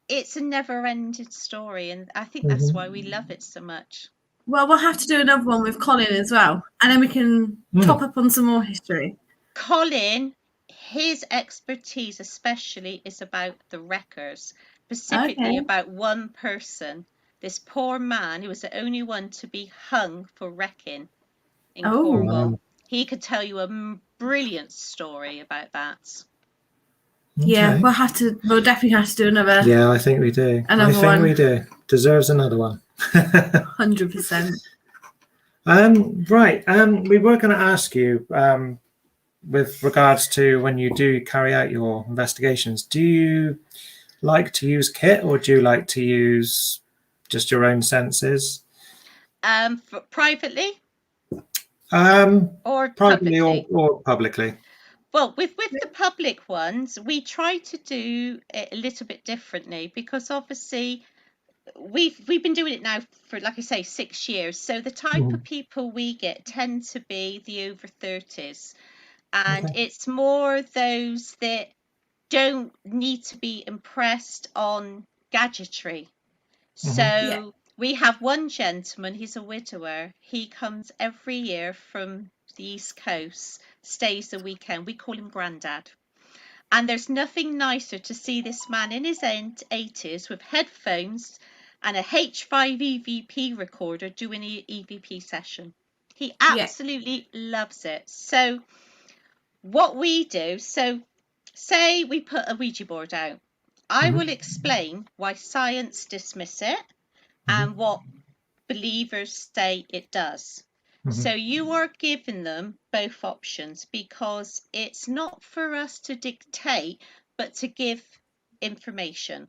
a never-ending story, and I think that's why we love it so much. Well, we'll have to do another one with Colin as well, and then we can top up on some more history. Colin, his expertise especially is about the wreckers, specifically about one person, this poor man who was the only one to be hung for wrecking in Cornwall. Wow. He could tell you a brilliant story about that. Okay. Yeah, we'll definitely have to do another. Yeah, I think we do. We do. Deserves another one. 100%. Right. We were going to ask you, with regards to when you do carry out your investigations, do you like to use kit or do you like to use just your own senses? Privately? Or privately or publicly? Well, with the public ones, we try to do it a little bit differently because obviously we've been doing it now for, like I say, 6 years. So the type of people we get tend to be the over 30s. And it's more those that don't need to be impressed on gadgetry. So we have one gentleman, he's a widower. He comes every year from the East Coast, stays a weekend. We call him Grandad. And there's nothing nicer to see this man in his 80s with headphones and a H5 EVP recorder doing an EVP session. He absolutely loves it. So what we do, so say we put a Ouija board out. I will explain why science dismiss it and what believers say it does. So you are giving them both options because it's not for us to dictate, but to give information.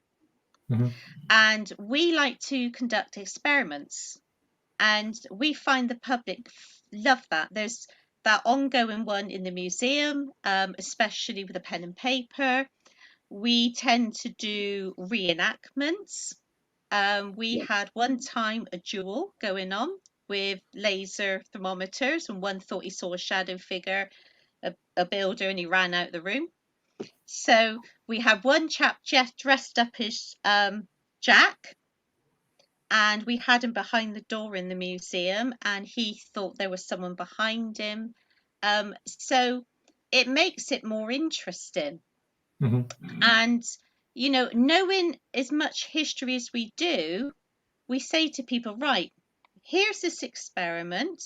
And we like to conduct experiments, and we find the public love that. There's that ongoing one in the museum, especially with a pen and paper. We tend to do reenactments. We had one time a duel going on with laser thermometers, and one thought he saw a shadow figure, a builder, and he ran out of the room. So we had one chap just dressed up as Jack, and we had him behind the door in the museum, and he thought there was someone behind him. So it makes it more interesting. And, you know, knowing as much history as we do, we say to people, right, here's this experiment.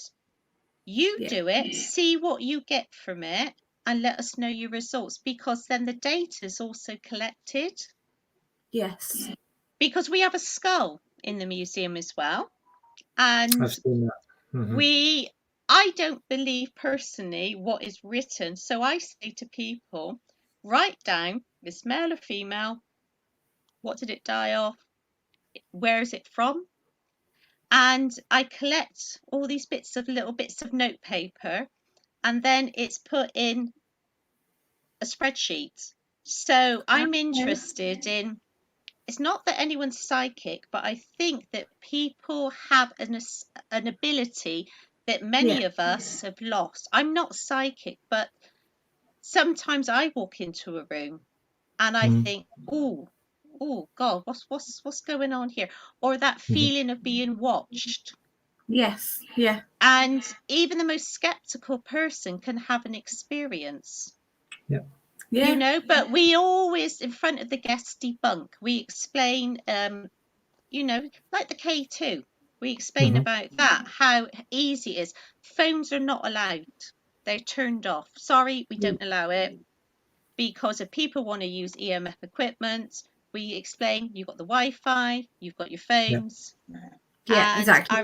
You do it, see what you get from it, and let us know your results, because then the data is also collected. Yes. Because we have a skull in the museum as well. And I've seen that. I don't believe personally what is written. So I say to people, write down, is male or female? What did it die of? Where is it from? And I collect all these little bits of note paper, and then it's put in a spreadsheet. So I'm interested in, it's not that anyone's psychic, but I think that people have an ability that many of us have lost. I'm not psychic, but sometimes I walk into a room and I think, oh God, what's going on here? Or that feeling of being watched. Yes. Yeah. And even the most skeptical person can have an experience. Yeah. You know, but we always, in front of the guests, debunk. We explain, you know, like the K2. We explain about that, how easy it is. Phones are not allowed. They're turned off. Sorry, we don't allow it. Because if people want to use EMF equipment, we explain you've got the Wi-Fi, you've got your phones. Yeah, And exactly.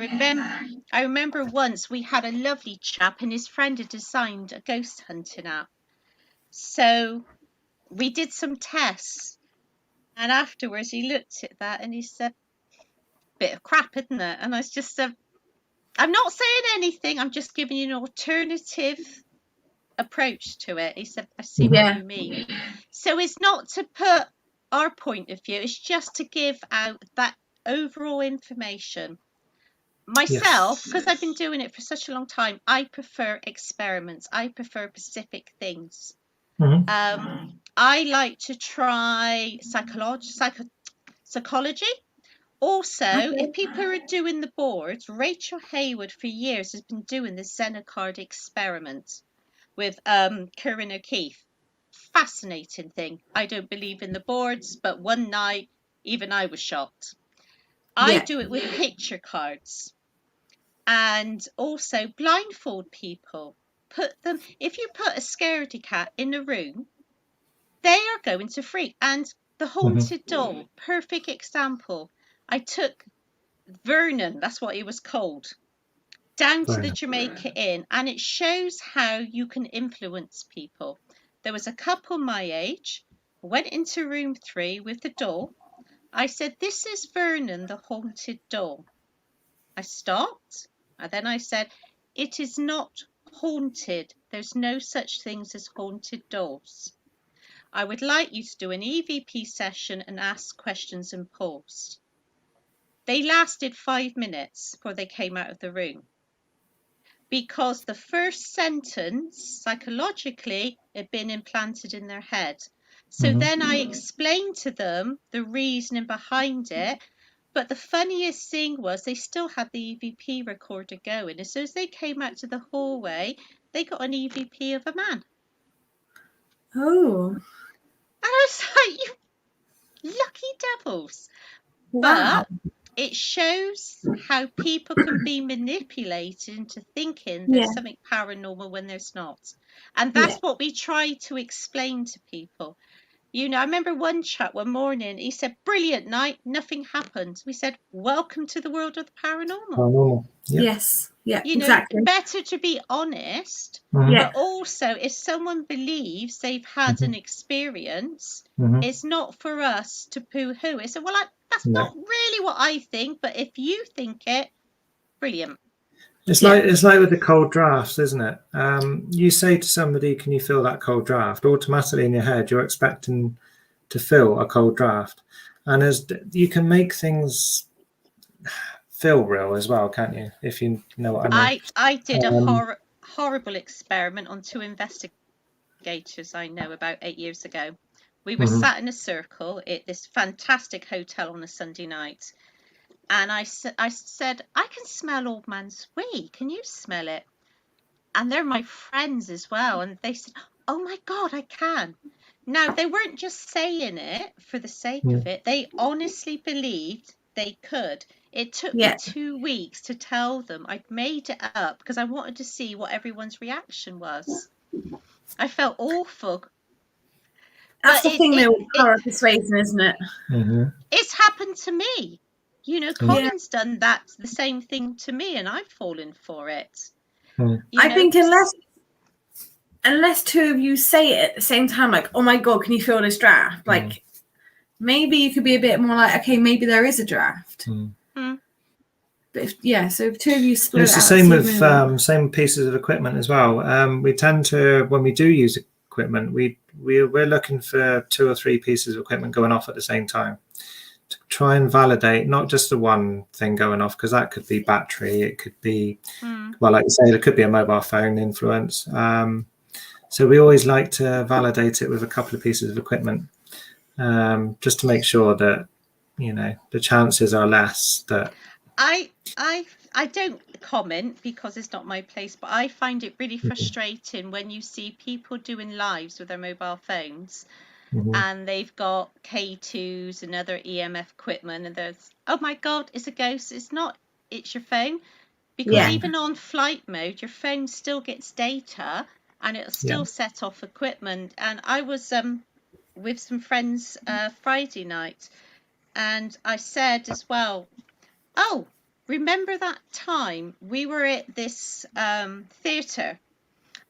I remember once we had a lovely chap and his friend had designed a ghost hunting app. So we did some tests, and afterwards he looked at that and he said, bit of crap, isn't it? And I just said, I'm not saying anything, I'm just giving you an alternative approach to it. He said, I see what you mean. So it's not to put our point of view, it's just to give out that overall information. Myself, because I've been doing it for such a long time, I prefer experiments. I prefer specific things. I like to try psychology. Also, if people are doing the boards, Rachel Hayward for years has been doing the Xenocard experiment with Kieran O'Keefe. Fascinating thing. I don't believe in the boards, but one night, even I was shocked. I do it with picture cards. And also blindfold people. If you put a scaredy cat in a room, they are going to freak. And the haunted doll, perfect example. I took Vernon, that's what he was called, down to the Jamaica Inn, and it shows how you can influence people. There was a couple my age, went into room 3 with the doll. I said, this is Vernon, the haunted doll. I stopped, and then I said, it is not haunted. There's no such things as haunted dolls. I would like you to do an EVP session and ask questions and pause. They lasted 5 minutes before they came out of the room. Because the first sentence, psychologically, had been implanted in their head. So then I explained to them the reasoning behind it. But the funniest thing was they still had the EVP recorder going. As soon as they came out to the hallway, they got an EVP of a man. Oh. And I was like, you lucky devils. Wow. But it shows how people can be manipulated into thinking there's something paranormal when there's not. And that's what we try to explain to people. You know, I remember one chap one morning, he said, brilliant night, nothing happened. We said, welcome to the world of the paranormal. Yes. Yeah, you know, exactly. better to be honest, but also if someone believes they've had an experience, it's not for us to poo-hoo it. So, well, that's not really what I think, but if you think it, brilliant. It's like with the cold drafts, isn't it? You say to somebody, can you feel that cold draft? Automatically in your head, you're expecting to feel a cold draft. And as you can make things feel real as well, can't you? If you know what I mean. I did a horrible experiment on 2 investigators I know about 8 years ago. We were sat in a circle at this fantastic hotel on a Sunday night. And I said, I can smell old man's wee. Can you smell it? And they're my friends as well. And they said, oh my God, I can. Now, they weren't just saying it for the sake of it. They honestly believed they could. It took me 2 weeks to tell them I'd made it up because I wanted to see what everyone's reaction was. I felt awful. That's But the thing, though, with power of persuasion, isn't it? It's happened to me. You know, Colin's done that, the same thing to me, and I've fallen for it. I think unless two of you say it at the same time, like, oh my God, can you feel this draft? Like, maybe you could be a bit more like, okay, maybe there is a draft. But so if two of you split it's the same with same pieces of equipment as well. We tend to, when we do use equipment, we're looking for 2 or 3 pieces of equipment going off at the same time to try and validate not just the one thing going off, because that could be battery, it could be well, like you say, there could be a mobile phone influence. So we always like to validate it with a couple of pieces of equipment, just to make sure that, you know, the chances are less that I don't comment because it's not my place, but I find it really frustrating when you see people doing lives with their mobile phones and they've got K2s and other EMF equipment, and there's, oh my God, it's a ghost. It's not, it's your phone. Because even on flight mode, your phone still gets data and it'll still set off equipment. And I was with some friends Friday night, and I said as well, oh, remember that time we were at this theatre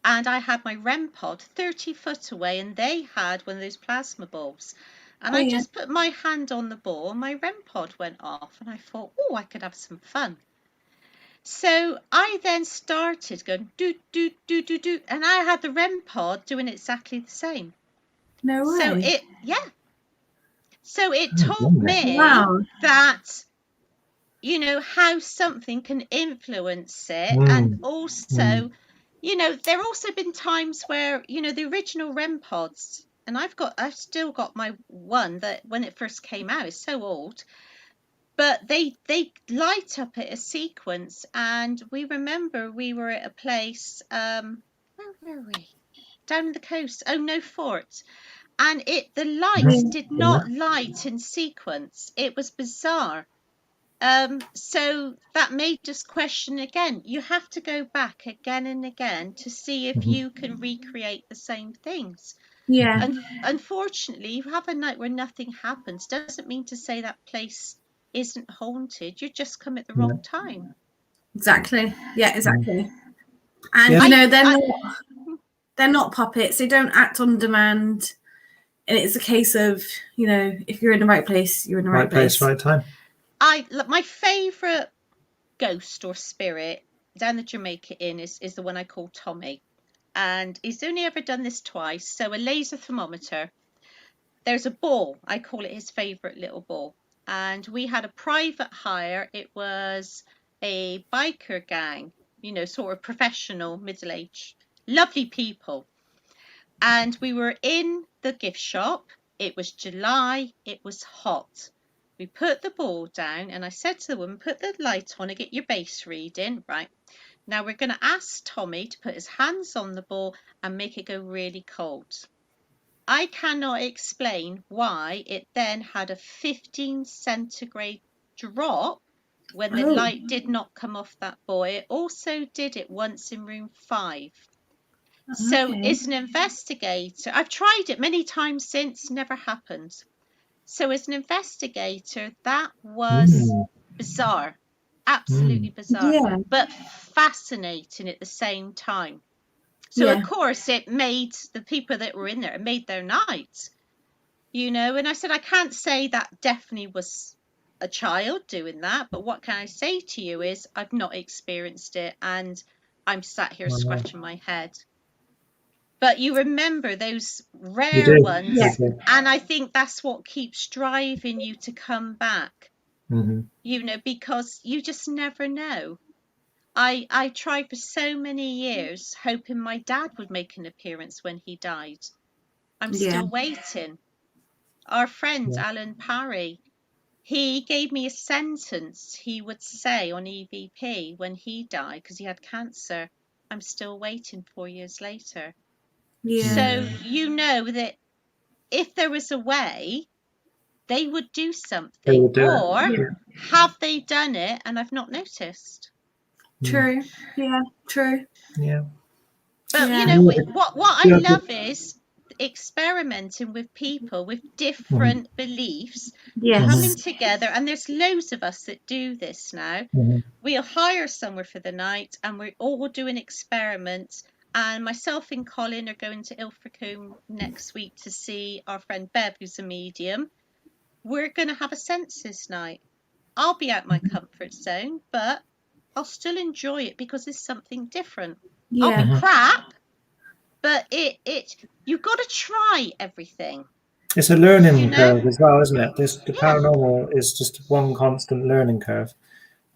and I had my REM pod 30 foot away and they had one of those plasma bulbs. And I just put my hand on the ball and my REM pod went off. And I thought, oh, I could have some fun. So I then started going do, do, do, do, do. And I had the REM pod doing exactly the same. No way. So it taught me that, you know, how something can influence it. And also, you know, there have also been times where, you know, the original REM pods, and I've still got my one that when it first came out, it's so old, but they light up at a sequence. And we remember we were at a place, where were we? Down the coast. Oh, no, Fort. And the lights did not light in sequence. It was bizarre. So that made us question again. You have to go back again and again to see if you can recreate the same things. And unfortunately, you have a night where nothing happens. Doesn't mean to say that place isn't haunted. You just come at the wrong time. Exactly. Yeah, exactly. And you know, they're not puppets. They don't act on demand. And it's a case of, you know, if you're in the right place, you're in the right place, right time. My favourite ghost or spirit down the Jamaica Inn is the one I call Tommy. And he's only ever done this twice. So a laser thermometer. There's a ball. I call it his favourite little ball. And we had a private hire. It was a biker gang, you know, sort of professional, middle-aged, lovely people. And we were in the gift shop. It was July. It was hot. We put the ball down and I said to the woman, put the light on and get your base reading. Right. Now we're going to ask Tommy to put his hands on the ball and make it go really cold. I cannot explain why it then had a 15 centigrade drop when the light did not come off that ball. It also did it once in room 5. So as an investigator, I've tried it many times since, never happened. So as an investigator, that was bizarre, absolutely bizarre, but fascinating at the same time. So of course it made the people that were in there, it made their night, you know. And I said, I can't say that definitely was a child doing that, but what can I say to you is I've not experienced it and I'm sat here scratching my head. But you remember those rare ones, and I think that's what keeps driving you to come back, you know, because you just never know. I tried for so many years hoping my dad would make an appearance when he died. I'm still waiting. Our friend Alan Parry, he gave me a sentence he would say on EVP when he died because he had cancer. I'm still waiting 4 years later. Yeah. So you know that if there was a way, they would do something. would do it, Or yeah. have they done it and I've not noticed? True. Yeah. True. Yeah. But Yeah. you know, Yeah. what I love is experimenting with people with different beliefs Yes. coming together, and there's loads of us that do this now. Mhm. We'll hire somewhere for the night and we're all doing experiments, and myself and Colin are going to Ilfracombe next week to see our friend Bev, who's a medium. We're going to have a census night. I'll be out my comfort zone, but I'll still enjoy it because it's something different. I'll Yeah. be crap, but you've got to try everything. It's a learning You know? curve as well, isn't it? The Yeah. paranormal is just one constant learning curve.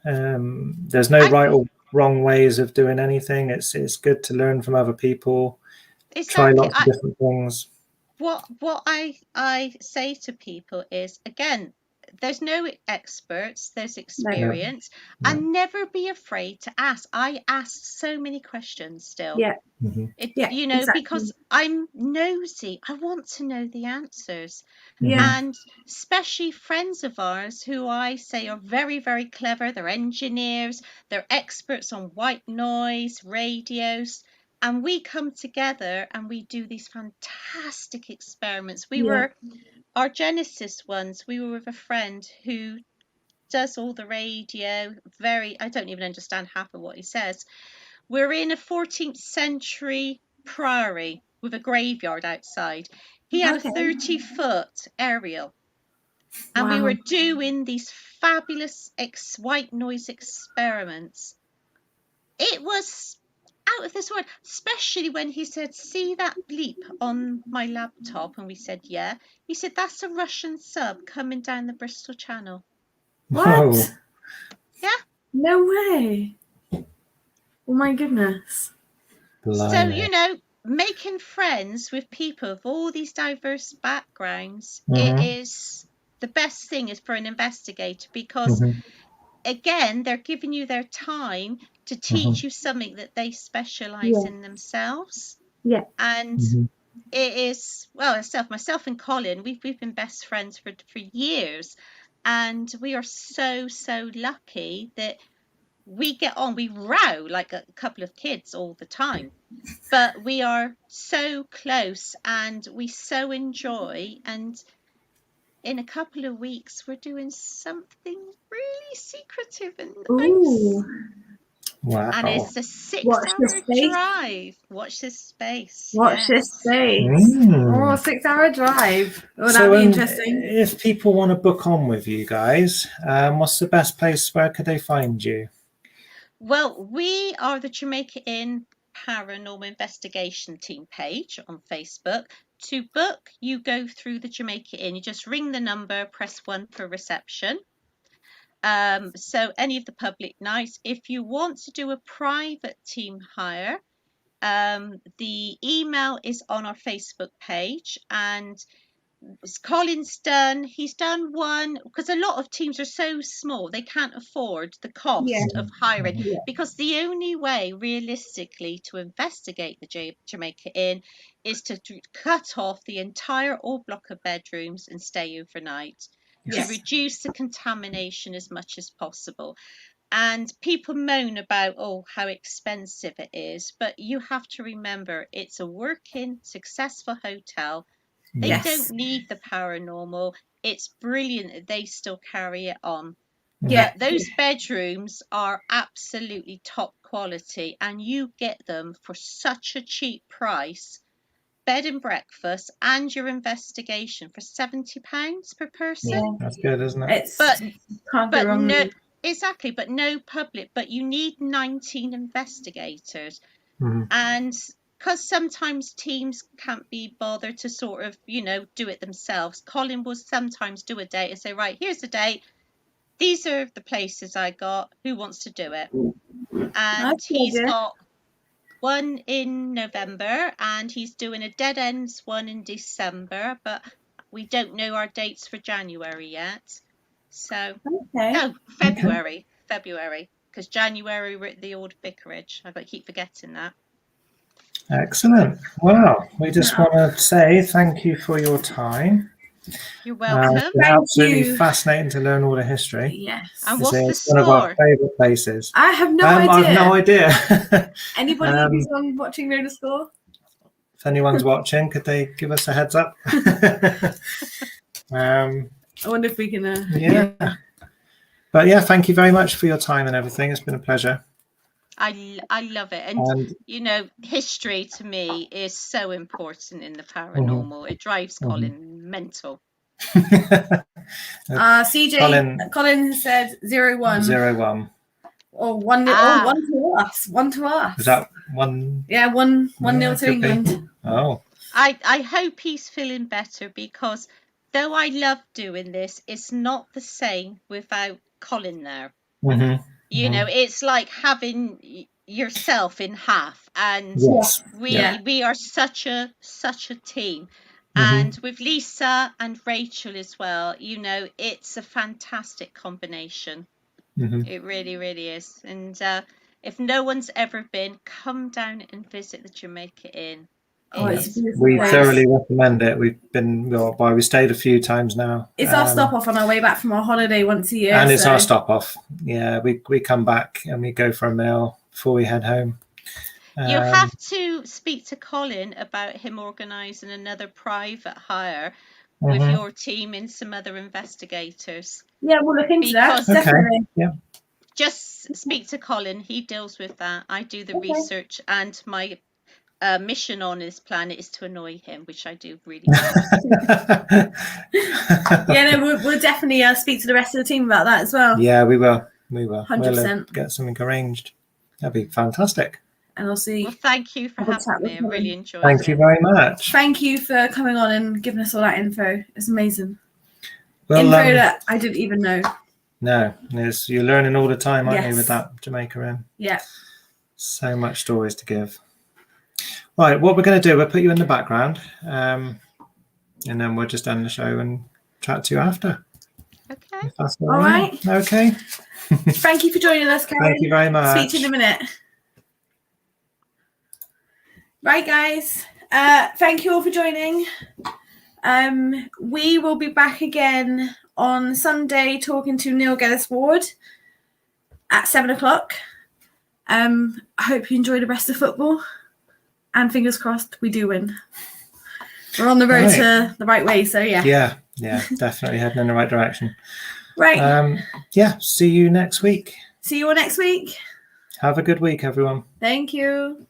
There's no right or wrong ways of doing anything. It's good to learn from other people. Try Exactly. lots of different things. What I say to people is, again, there's no experts, there's experience, No. and never be afraid to ask. I ask so many questions still. Yeah. Mhm. Yeah, You know, exactly. because I'm nosy. I want to know the answers. Yeah. And especially friends of ours who I say are very, very clever. They're engineers, they're experts on white noise, radios. And we come together and we do these fantastic experiments. Our Genesis ones, we were with a friend who does all the radio. I don't even understand half of what he says. We're in a 14th century priory with a graveyard outside. He had a 30-foot aerial. And we were doing these fabulous white noise experiments. It was out of this world, especially when he said, see that bleep on my laptop? And we said, yeah. He said, that's a Russian sub coming down the Bristol Channel. What? Oh. Yeah. No way. Oh my goodness. Blimey. So, you know, making friends with people of all these diverse backgrounds, it is the best thing is for an investigator because, again, they're giving you their time to teach you something that they specialize in themselves. Yeah. And it is, well, myself and Colin, we've been best friends for years. And we are so lucky that we get on. We row like a couple of kids all the time. But we are so close and we so enjoy. And in a couple of weeks, we're doing something really secretive and nice. Wow. And it's a 6-hour drive. Watch this space. Watch this space. Mm. Oh, 6-hour drive. Oh, So, that'd be interesting. if people want to book on with you guys, what's the best place? Where could they find you? Well, we are the Jamaica Inn Paranormal Investigation Team page on Facebook. To book, you go through the Jamaica Inn. You just ring the number, press 1 for reception. So any of the public nights. If you want to do a private team hire, the email is on our Facebook page, and Colin's he's done one because a lot of teams are so small they can't afford the cost of hiring, because the only way realistically to investigate the Jamaica Inn is to cut off the entire all block of bedrooms and stay overnight to reduce the contamination as much as possible. And people moan about, how expensive it is, but you have to remember it's a working, successful hotel. They don't need the paranormal. It's brilliant that they still carry it on. Yeah. But those bedrooms are absolutely top quality, and you get them for such a cheap price. Bed and breakfast and your investigation for £70 per person. Yeah. That's good, isn't it? But no, exactly, but no public. But you need 19 investigators, and because sometimes teams can't be bothered to sort of, do it themselves. Colin will sometimes do a date and say, right, here's the date. These are the places I got. Who wants to do it? And he's got one in November, and he's doing a Dead Ends one in December, but we don't know our dates for January yet. So, Okay. no, February, because January we're at the old vicarage. I keep forgetting that. Excellent. Well, we just want to say thank you for your time. You're welcome. It's been absolutely fascinating to learn all the history. Yes. And what's the It's one of our score? favourite places. I have no idea. I have no idea. Anybody who's watching know the score? If anyone's watching, could they give us a heads up? I wonder if we can. Yeah. But yeah, thank you very much for your time and everything. It's been a pleasure. I love it. And you know, history to me is so important in the paranormal. It drives Colin mental. CJ Colin said 0-1. 0-1. Or 1-0. 1 to us. 1 to us. Is that 1? Yeah, 1-0 to England. Oh. I hope he's feeling better, because though I love doing this, it's not the same without Colin there. You know, it's like having yourself in half, and we are such a team. And with Lisa and Rachel as well, you know, it's a fantastic combination. It really, really is. And if no one's ever been, come down and visit the Jamaica Inn. We thoroughly recommend it. We've been, we stayed a few times now. It's our stop off on our way back from our holiday once a year. And it's our stop off. Yeah, we come back and we go for a meal before we head home. You have to speak to Colin about him organising another private hire with your team and some other investigators. Yeah, we'll look into that. Definitely. Yeah. Just speak to Colin. He deals with that. I do the research, and my mission on his planet is to annoy him, which I do really well. We'll definitely speak to the rest of the team about that as well. Yeah, we will. 100%. We'll get something arranged. That'd be fantastic. And I'll see. Well, thank you for having me. I really enjoyed it. Thank you very much. Thank you for coming on and giving us all that info. It's amazing. Well, info that I didn't even know. No, you're learning all the time, aren't you, with that Jamaica Inn? Yeah. So much stories to give. Right, what we're going to do, we'll put you in the background, and then we'll just end the show and chat to you after. Okay. If that's all right. Okay. Thank you for joining us, Karen. Thank you very much. Speak to you in a minute. Right, guys. Thank you all for joining. We will be back again on Sunday talking to Neil Geddes Ward at 7:00. I hope you enjoy the rest of football, and fingers crossed we do win. We're on the road to the right way, so yeah. Yeah, definitely heading in the right direction. Right. See you next week. See you all next week. Have a good week, everyone. Thank you.